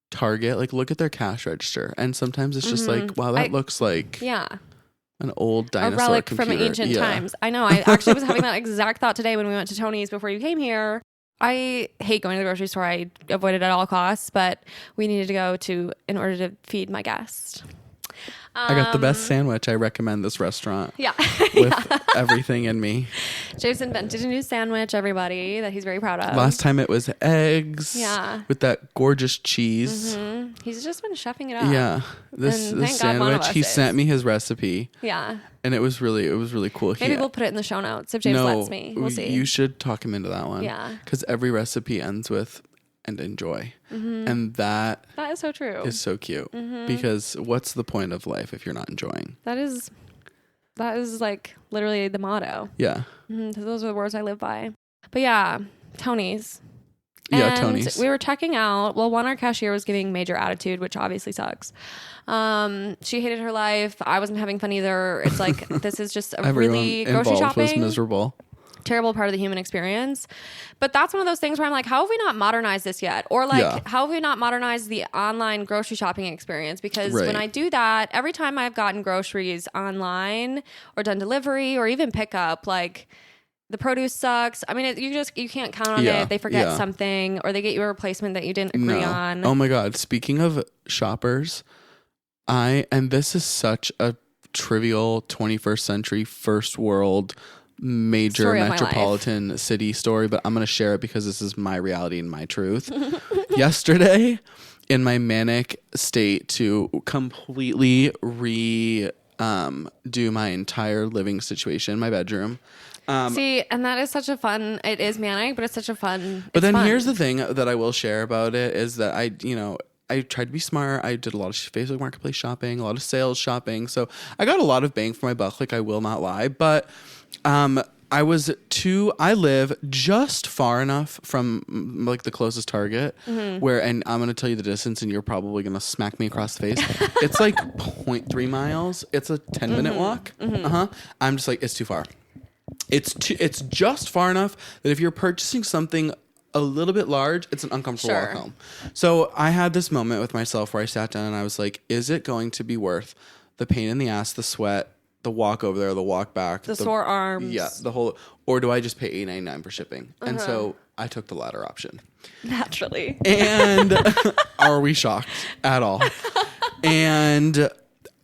Target, like look at their cash register, and sometimes it's just like, wow, that looks like an old dinosaur, a relic computer. from ancient times. I know. I actually was having that exact thought today when we went to Tony's before you came here. I hate going to the grocery store. I avoid it at all costs, but we needed to go in order to feed my guest. I got the best sandwich. I recommend this restaurant. Yeah. With everything in me. James invented a new sandwich, everybody, that he's very proud of. Last time it was eggs. Yeah. With that gorgeous cheese. He's just been chefing it up. Yeah. This sandwich, he sent me his recipe. Yeah. And it was really cool. Maybe we'll put it in the show notes if James lets me. We'll see. You should talk him into that one. Yeah. Because every recipe ends with and enjoy. And that is so true. Is so cute. Because what's the point of life if you're not enjoying? That is like literally the motto. Yeah. Those are the words I live by. But yeah, Tony's. Yeah, and Tony's. We were checking out. Well, our cashier was giving major attitude, which obviously sucks. She hated her life. I wasn't having fun either. It's like, this is just really grocery shopping was miserable. Terrible part of the human experience. But that's one of those things where I'm like, how have we not modernized this yet? Or like, how have we not modernized the online grocery shopping experience? Because when I do that, every time I've gotten groceries online or done delivery or even pickup, like the produce sucks. I mean, you can't count on it. They forget something or they get you a replacement that you didn't agree on. Oh my God. Speaking of shoppers, and this is such a trivial 21st century first world major metropolitan city story, but I'm going to share it because this is my reality and my truth. Yesterday, in my manic state to completely do my entire living situation, my bedroom. See, and that is such a fun, it is manic, but it's such a fun. But then here's the thing that I will share about it is that I tried to be smart. I did a lot of Facebook Marketplace shopping, a lot of sales shopping. So I got a lot of bang for my buck, like I will not lie. But I live just far enough from like the closest Target where, and I'm going to tell you the distance and you're probably going to smack me across the face. It's like 0.3 miles. It's a 10-minute walk. I'm just like, it's too far. It's just far enough that if you're purchasing something a little bit large, it's an uncomfortable walk home. So I had this moment with myself where I sat down and I was like, is it going to be worth the pain in the ass, the sweat, the walk over there, the walk back, the sore arms, the whole, or do I just pay $8.99 for shipping? And so I took the latter option. Naturally. And are we shocked at all? And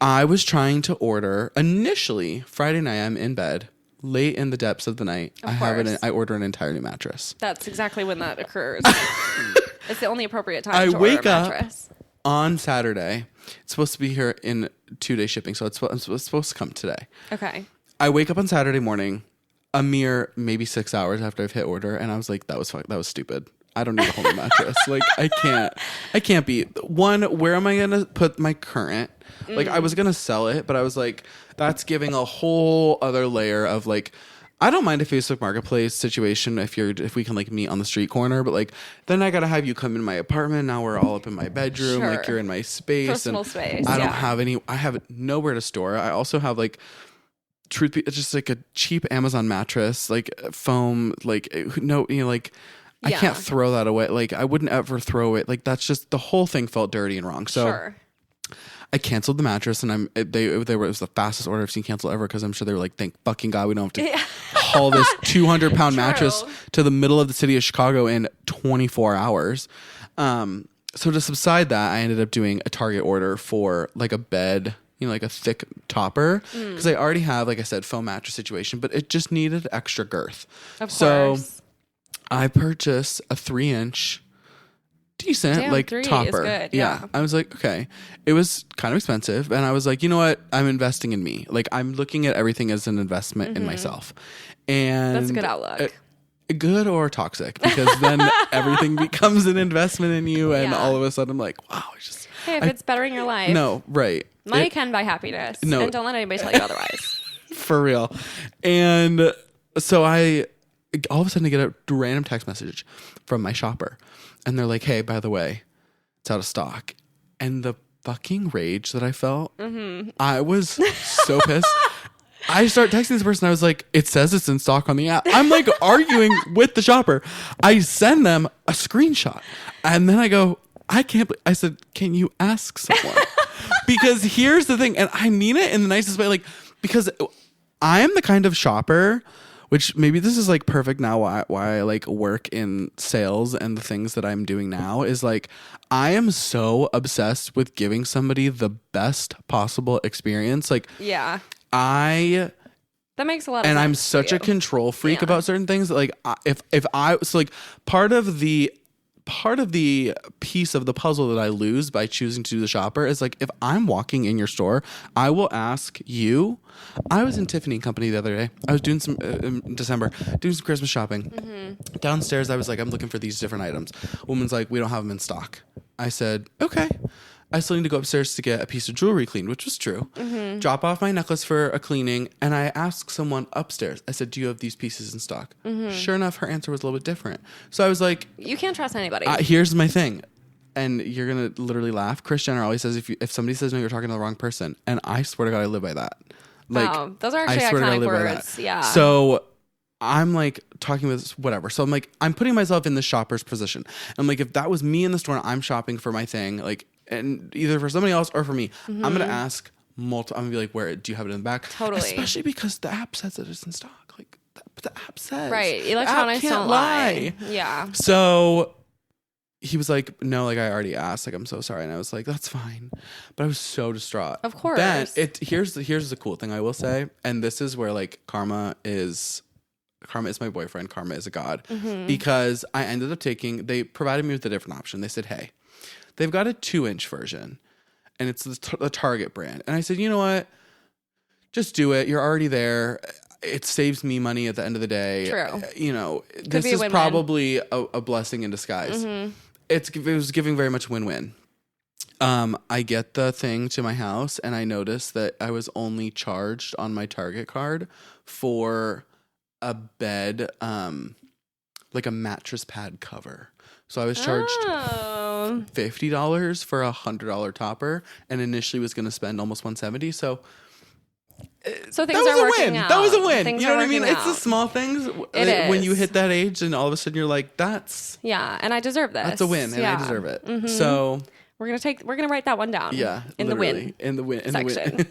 I was trying to order initially Friday night. I'm in bed. Late in the depths of the night, I order an entire new mattress. That's exactly when that occurs. It's the only appropriate time to wake order a mattress. Up on Saturday. It's supposed to be here in 2-day shipping, so it's supposed to come today. Okay. I wake up on Saturday morning, a mere maybe 6 hours after I've hit order, and I was like, that was stupid. I don't need a whole new mattress. Like, I can't be. One, where am I going to put my current? Like, I was going to sell it, but I was like, that's giving a whole other layer of like, I don't mind a Facebook Marketplace situation if we can like meet on the street corner, but like then I gotta have you come in my apartment. Now we're all up in my bedroom, Sure. like you're in my space, Personal space. I don't have any. I have nowhere to store. I also have like truth be, it's just like a cheap Amazon mattress, like foam, like no, like I can't throw that away. Like I wouldn't ever throw it. Like that's just the whole thing felt dirty and wrong. So. Sure. I canceled the mattress, and it was the fastest order I've seen canceled ever because I'm sure they were like, thank fucking God we don't have to haul this 200-pound mattress to the middle of the city of Chicago in 24 hours. So to subside that, I ended up doing a Target order for like a bed, like a thick topper because I already have, like I said, foam mattress situation, but it just needed extra girth. Of course. So I purchased a 3-inch decent. Damn, like topper. Good, yeah. I was like, okay. It was kind of expensive, and I was like, you know what? I'm investing in me. Like I'm looking at everything as an investment in myself. And that's a good outlook. Good or toxic, because then everything becomes an investment in you, and all of a sudden I'm like, wow, hey, if it's bettering your life. No, right. Money can buy happiness. No. And don't let anybody tell you otherwise. For real. And so I all of a sudden I get a random text message from my shopper. And they're like, hey, by the way, it's out of stock. And the fucking rage that I felt, I was so pissed. I start texting this person. I was like, it says it's in stock on the app. I'm like arguing with the shopper. I send them a screenshot. And then I go, I said, can you ask someone? Because here's the thing. And I mean it in the nicest way. Like, because I am the kind of shopper, which maybe this is like perfect now why I like work in sales, and the things that I'm doing now is like I am so obsessed with giving somebody the best possible experience. Like that makes a lot of sense. And I'm such a control freak about certain things. Like if I so like part of the piece of the puzzle that I lose by choosing to do the shopper is like if I'm walking in your store, I will ask you. I was in Tiffany & Company the other day. I was doing some in December, doing some Christmas shopping. Downstairs, I was like, I'm looking for these different items. Woman's like, we don't have them in stock. I said, okay. I still need to go upstairs to get a piece of jewelry cleaned, which was true. Drop off my necklace for a cleaning, and I asked someone upstairs. I said, do you have these pieces in stock? Sure enough, her answer was a little bit different. So I was like, you can't trust anybody. Here's my thing. And you're going to literally laugh. Kris Jenner always says, if somebody says no, you're talking to the wrong person. And I swear to God, I live by that. Like, those are actually iconic words. Yeah. So I'm like talking with whatever. So I'm like, I'm putting myself in the shopper's position. I'm like, if that was me in the store and I'm shopping for my thing, like, and either for somebody else or for me, I'm going to ask I'm going to be like, where do you have it in the back? Totally. Especially because the app says that it's in stock. Like the app says. Right. Electronics don't lie. Yeah. So he was like, no, like I already asked. Like, I'm so sorry. And I was like, that's fine. But I was so distraught. Of course. Then here's the cool thing I will say. And this is where like karma is my boyfriend. Karma is a god. Because I ended up they provided me with a different option. They said, hey, they've got a 2-inch version and it's the Target brand. And I said, you know what? Just do it. You're already there. It saves me money at the end of the day. True. This is probably a blessing in disguise. It was giving very much win-win. I get the thing to my house and I noticed that I was only charged on my Target card for a bed, like a mattress pad cover. So I was charged $50 for a $100 topper, and initially was going to spend almost $170. So things are working out. That was a win. Things you know are what I mean? working It's the small things. It is. When you hit that age, and all of a sudden you're like, "That's and I deserve this. That's a win, and I deserve it." So we're gonna write that one down. Yeah, in the win section.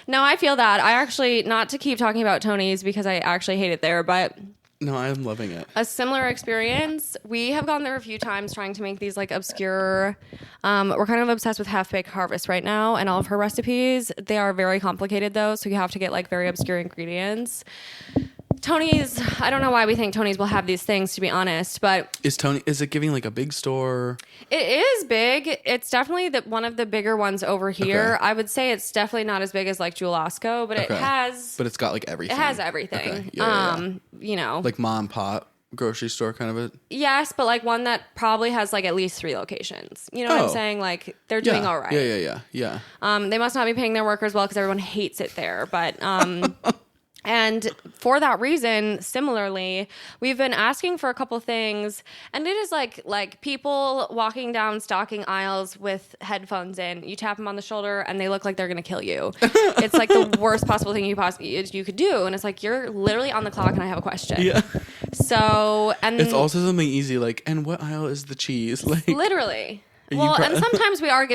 No, I feel that. I actually, not to keep talking about Tony's because I actually hate it there, but no, I'm loving it. A similar experience. We have gone there a few times trying to make these like obscure. We're kind of obsessed with Half Baked Harvest right now, and all of her recipes. They are very complicated though, so you have to get like very obscure ingredients. Tony's, I don't know why we think Tony's will have these things, to be honest, but is it giving like a big store? It is big. It's definitely one of the bigger ones over here. Okay. I would say it's definitely not as big as like Jewel-Osco, but it has. But it's got like everything. It has everything. Okay. Like mom and pop grocery store kind of a. Yes, but like one that probably has like at least 3 locations. You know what I'm saying? Like they're doing all right. Yeah. They must not be paying their workers well because everyone hates it there, but. And for that reason, similarly, we've been asking for a couple things, and it is like people walking down stocking aisles with headphones in. You tap them on the shoulder, and they look like they're gonna kill you. It's like the worst possible thing you could do, and it's like you're literally on the clock, and I have a question. Yeah. So, and It's also something easy like, and what aisle is the cheese? Like, literally. Well, and sometimes we're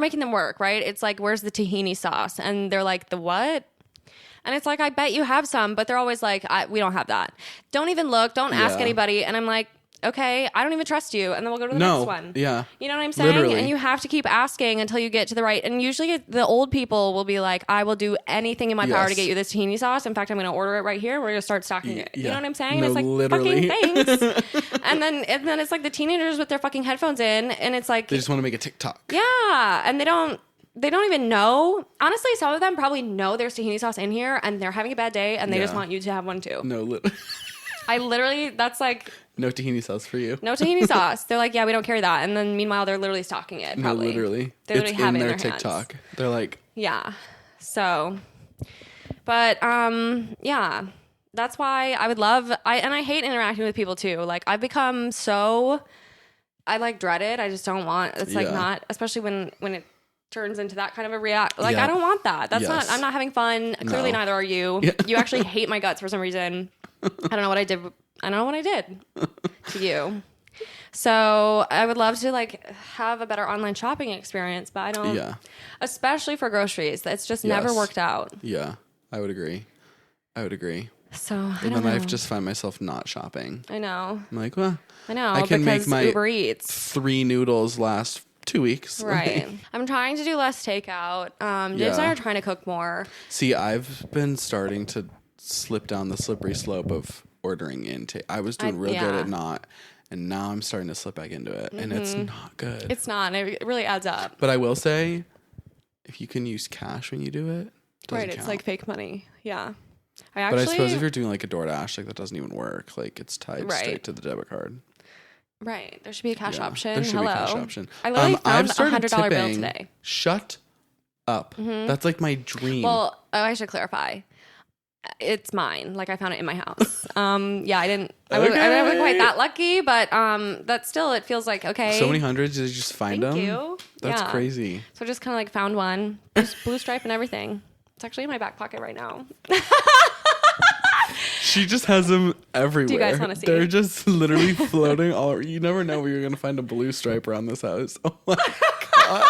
making them work, right? It's like, where's the tahini sauce? And they're like, the what? And it's like, I bet you have some, but they're always like, we don't have that. Don't even look. Don't ask anybody. And I'm like, okay, I don't even trust you. And then we'll go to the next one. Yeah. You know what I'm saying? Literally. And you have to keep asking until you get to the right. And usually the old people will be like, I will do anything in my power to get you this tahini sauce. In fact, I'm going to order it right here. And we're going to start stocking it. You know what I'm saying? No, and it's like, literally. fucking thanks. and then it's like the teenagers with their fucking headphones in. And it's like, They just want to make a TikTok. yeah. And they don't even know. Honestly, some of them probably know there's tahini sauce in here and they're having a bad day and they just want you to have one too. No, that's like... No tahini sauce for you. No tahini sauce. They're like, yeah, we don't carry that. And then meanwhile, they're literally stocking it probably. No, literally. They literally it's have in it in their their TikTok. hands. They're like... Yeah. So... But, yeah. That's why I would love... I hate interacting with people too. Like, I've become so... I like dread it. I just don't want... It's like not... Especially when it turns into that kind of a react. Like, I don't want that. That's not... I'm not having fun. Clearly neither are you. Yeah. You actually hate my guts for some reason. I don't know what I did. I don't know what I did to you. So I would love to like have a better online shopping experience, but I don't. Yeah. Especially for groceries, it's just never worked out. Yeah, I would agree. So and then I just find myself not shopping. I know. I'm like, well, I know. I can make my Uber Eats 3 noodles last 2 weeks. Right. I'm trying to do less takeout. James and I are trying to cook more. See, I've been starting to slip down the slippery slope of ordering in. I was doing real good at not, and now I'm starting to slip back into it, and it's not good. It's not. It really adds up. But I will say, if you can use cash when you do it, right? It's like fake money. Yeah. But I suppose if you're doing like a DoorDash, like that doesn't even work. Like it's tied straight to the debit card. Right. There should be a cash option. There should be a cash option. I literally found a $100 bill today. Shut up. That's like my dream. Well, I should clarify. It's mine. Like I found it in my house. Yeah, I didn't. I wasn't quite that lucky, but that still it feels like okay. So many hundreds. Did you just find them? Thank you. That's crazy. So I just kind of like found one. There's blue stripe and everything. It's actually in my back pocket right now. She just has them everywhere. Do you guys want to see? They're just literally floating all over. You never know where you're going to find a blue stripe around this house. Oh my God.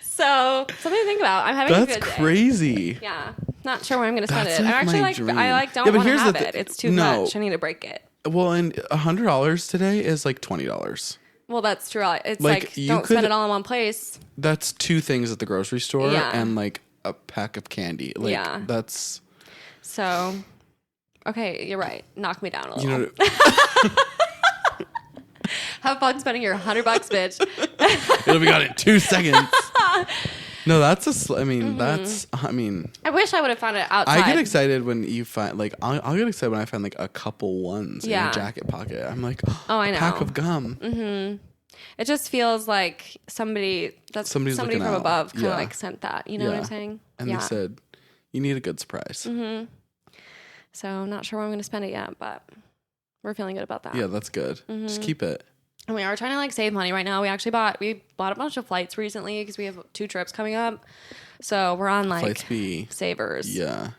So something to think about. I'm having a good day. That's crazy. Yeah. Not sure where I'm going to spend That's it. like I'm actually my dream. I don't want to have the it. It's too much. I need to break it. Well, and $100 today is like $20. Well, that's true. It's like don't spend it all in one place. That's 2 things at the grocery store and like a pack of candy. Like that's... So... Okay, you're right. Knock me down a little. Have fun spending your $100, bitch. It'll be gone in 2 seconds. No, that's I mean. I wish I would have found it outside. I get excited when you find like I'll get excited when I find like a couple ones in a jacket pocket. I'm like, oh, I know. A pack of gum. Mm-hmm. It just feels like somebody from above kind of like sent that. You know what I'm saying? And they said, you need a good surprise. Mm-hmm. So I'm not sure where I'm going to spend it yet, but we're feeling good about that. Yeah, that's good. Mm-hmm. Just keep it. And we are trying to like save money right now. We bought a bunch of flights recently because we have 2 trips coming up. So we're on like savers. Yeah.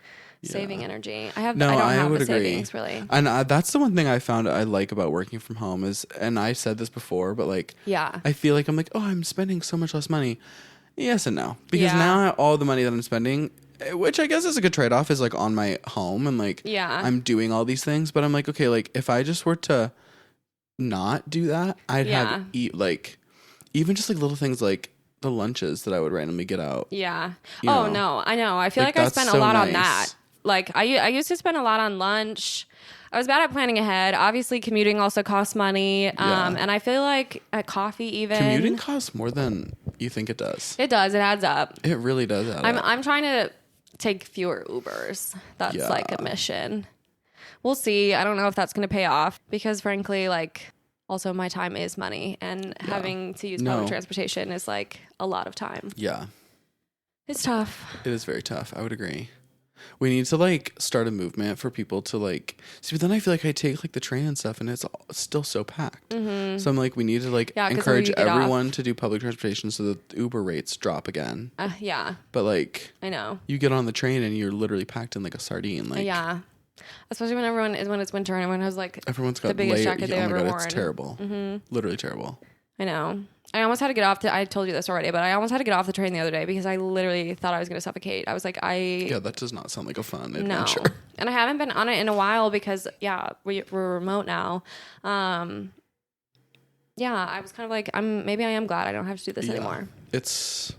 Saving energy. I don't have the savings really. And that's the one thing I found I like about working from home is, and I said this before, but like, I feel like I'm like, oh, I'm spending so much less money. Yes and no. Because now all the money that I'm spending, which I guess is a good trade-off, is like on my home and like I'm doing all these things, but I'm like, okay, like if I just were to not do that, I'd have like even just like little things like the lunches that I would randomly get out. Yeah. No, I know. I feel like I spent a lot on that. Like I used to spend a lot on lunch. I was bad at planning ahead. Obviously, commuting also costs money. And I feel like at coffee even. Commuting costs more than you think it does. It does. It adds up. It really does add up. I'm trying to take fewer Ubers. That's like a mission. We'll see. I don't know if that's going to pay off because frankly, like also my time is money and having to use public transportation is like a lot of time. Yeah. It's tough. It is very tough. I would agree. We need to like start a movement for people to like see, but then I feel like I take like the train and stuff and it's still so packed. So I'm like, we need to like encourage everyone to do public transportation so that the Uber rates drop again. Yeah. But like, I know. You get on the train and you're literally packed in like a sardine. Like, yeah. Especially when it's winter and everyone has like everyone's got the biggest jacket they've ever worn. It's terrible. Literally terrible. I know. I almost had to get off I told you this already, but I almost had to get off the train the other day because I literally thought I was going to suffocate. I was like, Yeah, that does not sound like a fun adventure. No. And I haven't been on it in a while because, we're remote now. I was kind of like, maybe I am glad I don't have to do this anymore. It's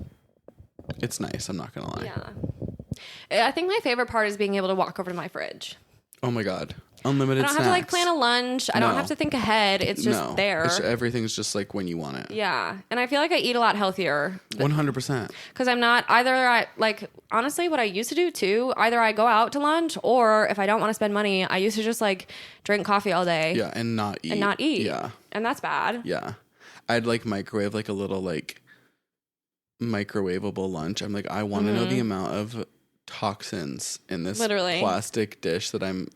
nice. I'm not going to lie. Yeah. I think my favorite part is being able to walk over to my fridge. Oh my God. Unlimited snacks. I don't have to like plan a lunch. I don't have to think ahead. It's just there. Everything's just like when you want it. Yeah. And I feel like I eat a lot healthier. 100%. Because I'm not honestly, what I used to do too, either I go out to lunch or if I don't want to spend money, I used to just like drink coffee all day. Yeah. And not eat. Yeah. And that's bad. Yeah. I'd like microwave like a little like microwavable lunch. I'm like, I want to know the amount of toxins in this plastic dish that I'm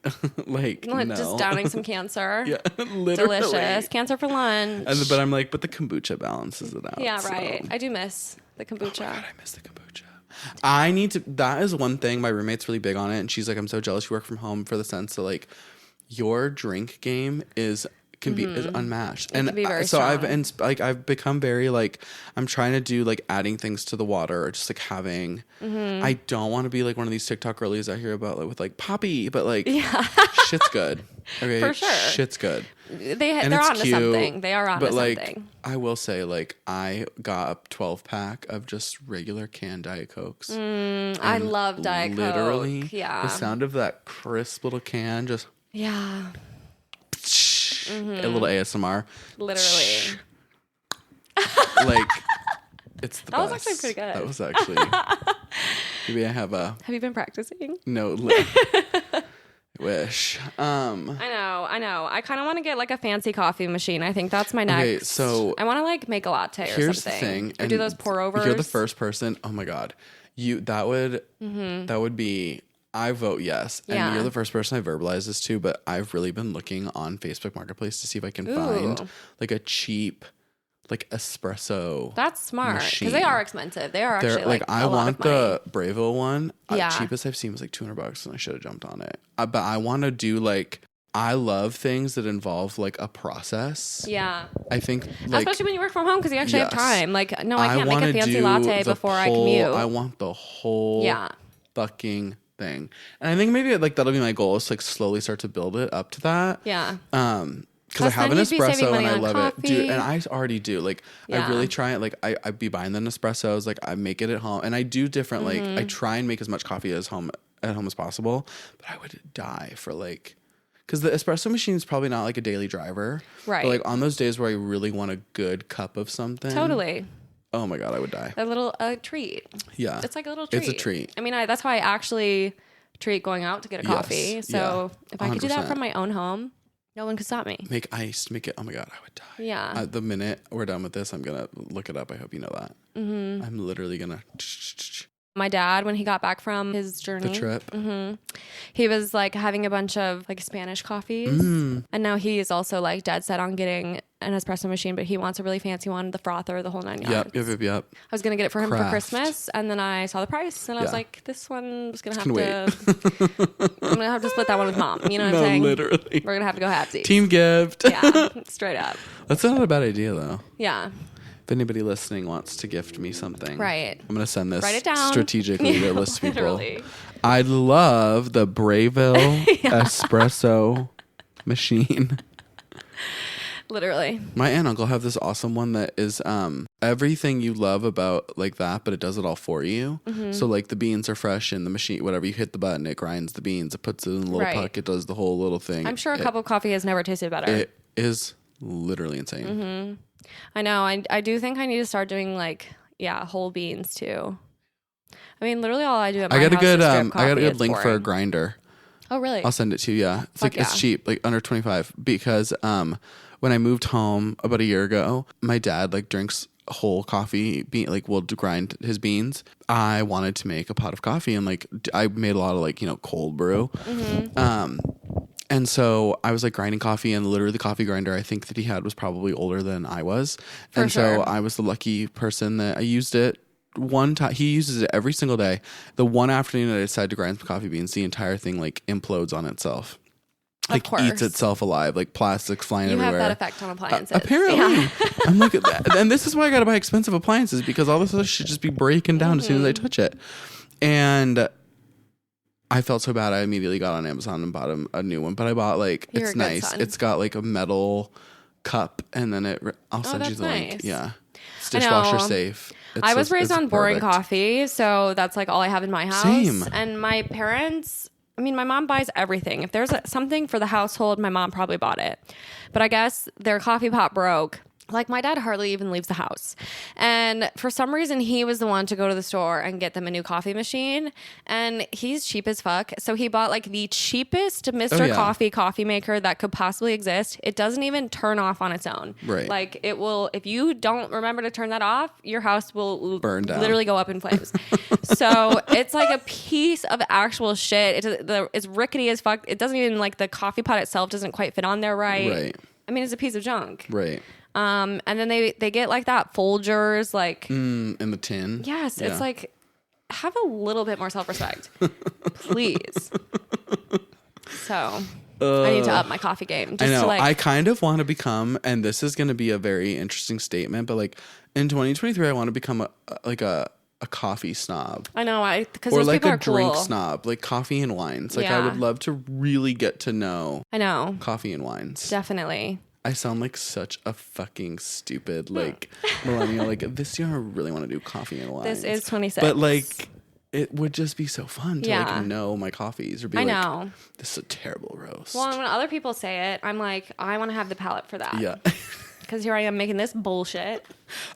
like just downing some cancer. Yeah, literally. Delicious. Cancer for lunch. But I'm like, but the kombucha balances it out. Yeah, right. So. I do miss the kombucha. Oh my God, I miss the kombucha. That is one thing. My roommate's really big on it. And she's like, I'm so jealous you work from home for the sense that like your drink game is unmatched. It can be very strong. I've become very like, I'm trying to do like adding things to the water or just like having, I don't want to be like one of these TikTok girlies I hear about like, with like poppy, but like shit's good. Okay. For sure. Shit's good. They're onto something. They are onto something. Like, I will say like I got a 12-pack of just regular canned Diet Cokes. I love Diet Coke. Literally. Yeah. The sound of that crisp little can just. Yeah. A little ASMR. Literally. Like, it's the best. That was actually pretty good. That was actually. Maybe I have a. Have you been practicing? No. Wish. I know. I kind of want to get like a fancy coffee machine. I think that's my next. Okay, so. I want to like make a latte or something. Here's the thing. Or do those pour overs. You're the first person. Oh my God. That would be. I vote yes. And you're the first person I verbalized this to, but I've really been looking on Facebook Marketplace to see if I can find like a cheap like espresso. That's smart because they are expensive. They are actually like I want the Bravo one. Cheapest I've seen was like $200 and I should have jumped on it. But I want to do like I love things that involve like a process. Yeah. I think like, especially when you work from home because you actually have time. Like no, I can't make a fancy latte before I commute. I want the whole fucking thing. And I think maybe like that'll be my goal is to like slowly start to build it up to that. Yeah. Because I have an espresso and I love it. Dude, and I already do. Like I really try it. Like I'd be buying the Nespressos. Like I make it at home and I do different like I try and make as much coffee at home as possible. But I would die for like because the espresso machine is probably not like a daily driver. Right. But like on those days where I really want a good cup of something. Totally. Oh my God, I would die. A little treat. Yeah. It's like a little treat. It's a treat. I mean, that's how I actually treat going out to get a coffee. So if I could do that from my own home, no one could stop me. Make iced, make it. Oh my God, I would die. Yeah. The minute we're done with this, I'm going to look it up. I hope you know that. I'm literally going to. My dad, when he got back from his journey, the trip, he was like having a bunch of like Spanish coffees, and now he is also like dead set on getting an espresso machine, but he wants a really fancy one, the frother, the whole 9 yards. Yep. I was gonna get it for him for Christmas, and then I saw the price, and I was like, this one was gonna have to. I'm gonna have to split that one with mom. You know what I'm saying? Literally, we're gonna have to go halvesies. Team gift. Yeah, straight up. That's not a bad idea though. Yeah. If anybody listening wants to gift me something, right, I'm going to send this Write it down. Strategically to a list of people. I love the Brayville espresso machine. Literally. My aunt and uncle have this awesome one that is everything you love about like that, but it does it all for you. So like the beans are fresh in the machine, whatever, you hit the button, it grinds the beans, it puts it in a little puck, it does the whole little thing. I'm sure a cup of coffee has never tasted better. It is literally insane. I know. I do think I need to start doing like whole beans too. I mean, literally all I do at my house is drip coffee. I got a good link for a grinder. Oh, really? I'll send it to you. Yeah, it's it's cheap, like under $25. Because when I moved home about a year ago, my dad like drinks whole coffee bean, like will grind his beans. I wanted to make a pot of coffee, and like I made a lot of like, you know, cold brew. And so I was like grinding coffee, and literally the coffee grinder I think that he had was probably older than I was. For sure. So I was the lucky person that I used it one time. He uses it every single day. The one afternoon that I decided to grind some coffee beans, the entire thing like implodes on itself. Like eats itself alive, like plastics flying everywhere. You have that effect on appliances. Apparently. Yeah. I'm like, and this is why I got to buy expensive appliances, because all this other shit just be breaking down as soon as I touch it. And I felt so bad. I immediately got on Amazon and bought a new one. But I bought like, it's nice. Son. It's got like a metal cup, and then I'll send you the link. Yeah. It's dishwasher safe. I was raised on boring coffee, so that's like all I have in my house. Same. And my parents, I mean, my mom buys everything. If there's something for the household, my mom probably bought it. But I guess their coffee pot broke. Like, my dad hardly even leaves the house. And for some reason, he was the one to go to the store and get them a new coffee machine. And he's cheap as fuck. So he bought like the cheapest Mr. Coffee maker that could possibly exist. It doesn't even turn off on its own. Right. Like, it will, if you don't remember to turn that off, your house will burn down. Literally go up in flames. So it's like a piece of actual shit. It's rickety as fuck. It doesn't even, like, the coffee pot itself doesn't quite fit on there right. I mean, it's a piece of junk. Right. And then they get like that Folgers, like in the tin. Yes, it's like, have a little bit more self-respect, please. So I need to up my coffee game. I know. I kind of want to become, and this is going to be a very interesting statement, but like in 2023, I want to become a coffee snob. I know, because or those like people a are drink cool. snob, like coffee and wines. Like I would love to really get to know. I know, coffee and wines. Definitely. I sound like such a fucking stupid like millennial. Like this year, I really want to do coffee and wines. This is 26, but like it would just be so fun to like know my coffees or be like, this is a terrible roast. Well, and when other people say it, I'm like, I want to have the palate for that. Yeah. Because here I am making this bullshit.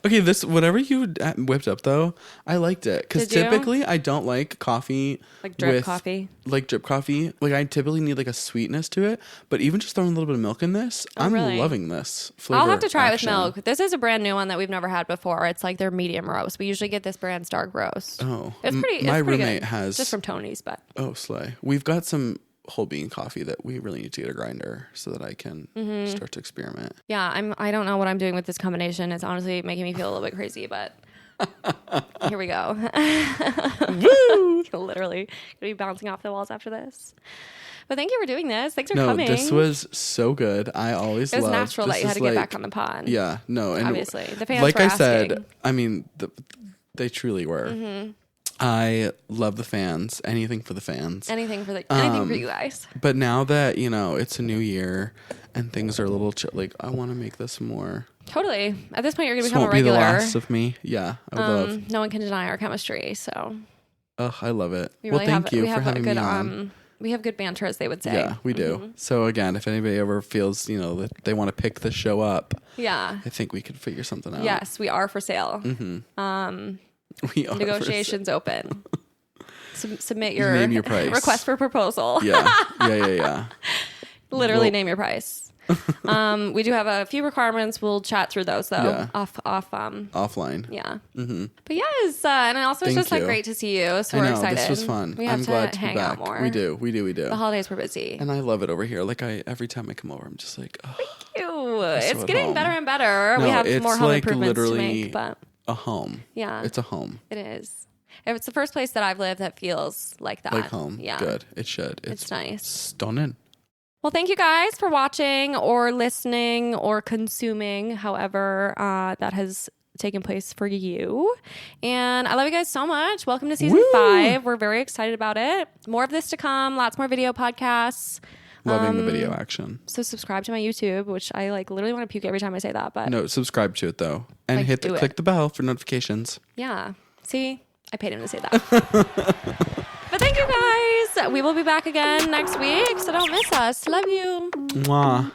Okay, whatever you whipped up though, I liked it. Because typically I don't like coffee like drip coffee. Like drip coffee. Like I typically need like a sweetness to it. But even just throwing a little bit of milk in this, I'm loving this flavor. I'll have to try it with milk. This is a brand new one that we've never had before. It's like their medium roast. We usually get this brand's dark roast. Oh, it's pretty. My it's pretty roommate good. has just from Tony's, but slay. We've got some whole bean coffee that we really need to get a grinder so that I can start to experiment. Yeah, I don't know what I'm doing with this combination. It's honestly making me feel a little bit crazy, but here we go. Woo! Literally gonna be bouncing off the walls after this. But thank you for doing this. Thanks for coming. No, this was so good. I always loved. It was natural that you had to get back on the pod. Yeah, no, and obviously the fans like were I asking. said, I mean, they truly were. I love the fans. Anything for the fans. Anything for you guys. But now that, you know, it's a new year and things are a little like, I want to make this more. Totally. At this point, you're going to This become won't a regular. be the last of me. Yeah, I would love. No one can deny our chemistry, so. Oh, I love it. Really thank you for having me on. We have good banter, as they would say. Yeah, we do. So again, if anybody ever feels, you know, that they want to pick the show up, I think we could figure something out. Yes, we are for sale. We are negotiations open. Submit your name your price. Request for proposal. Yeah. Literally name your price. We do have a few requirements. We'll chat through those though. Yeah. Offline. Yeah. But yes, and also it's just like great to see you. So we're excited. This was fun. I'm glad to hang be out back. more. We do. The holidays were busy. And I love it over here. Like every time I come over, I'm just like, oh. Thank you. It's getting better and better. No, we have more home like improvements to make, but a home. Yeah. It's a home. It is. It's the first place that I've lived that feels like that. Like home. Yeah. Good. It should. It's nice. Stunning. Well, thank you guys for watching or listening or consuming, however that has taken place for you. And I love you guys so much. Welcome to season 5. We're very excited about it. More of this to come. Lots more video podcasts. Loving the video action. So subscribe to my YouTube, which I like literally want to puke every time I say that. But no, subscribe to it though, and click the bell for notifications. Yeah. See, I paid him to say that. But thank you guys. We will be back again next week, so don't miss us. Love you. Mwah.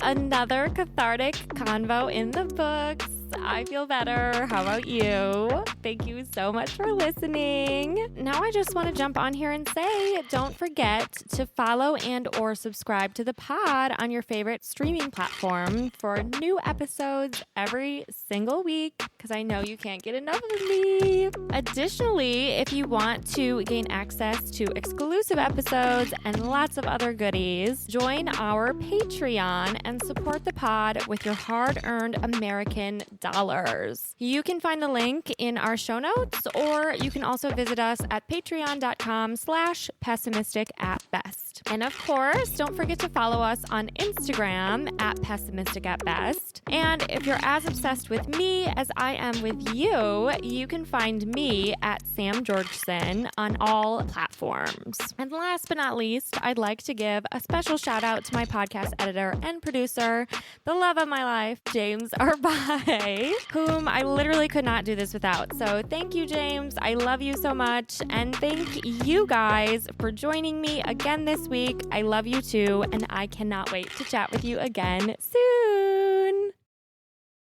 Another cathartic convo in the books. I feel better. How about you? Thank you so much for listening. Now I just want to jump on here and say, don't forget to follow and or subscribe to the pod on your favorite streaming platform for new episodes every single week, because I know you can't get enough of me. Additionally, if you want to gain access to exclusive episodes and lots of other goodies, join our Patreon and support the pod with your hard-earned American dollars. You can find the link in our show notes, or you can also visit us at patreon.com/pessimistic@best. And of course, don't forget to follow us on Instagram at pessimistic@best. And if you're as obsessed with me as I am with you, you can find me at Sam Georgeson on all platforms. And last but not least, I'd like to give a special shout out to my podcast editor and producer, the love of my life, James Arbai, whom I literally could not do this without. So thank you, James. I love you so much. And thank you guys for joining me again this week. I love you too. And I cannot wait to chat with you again soon.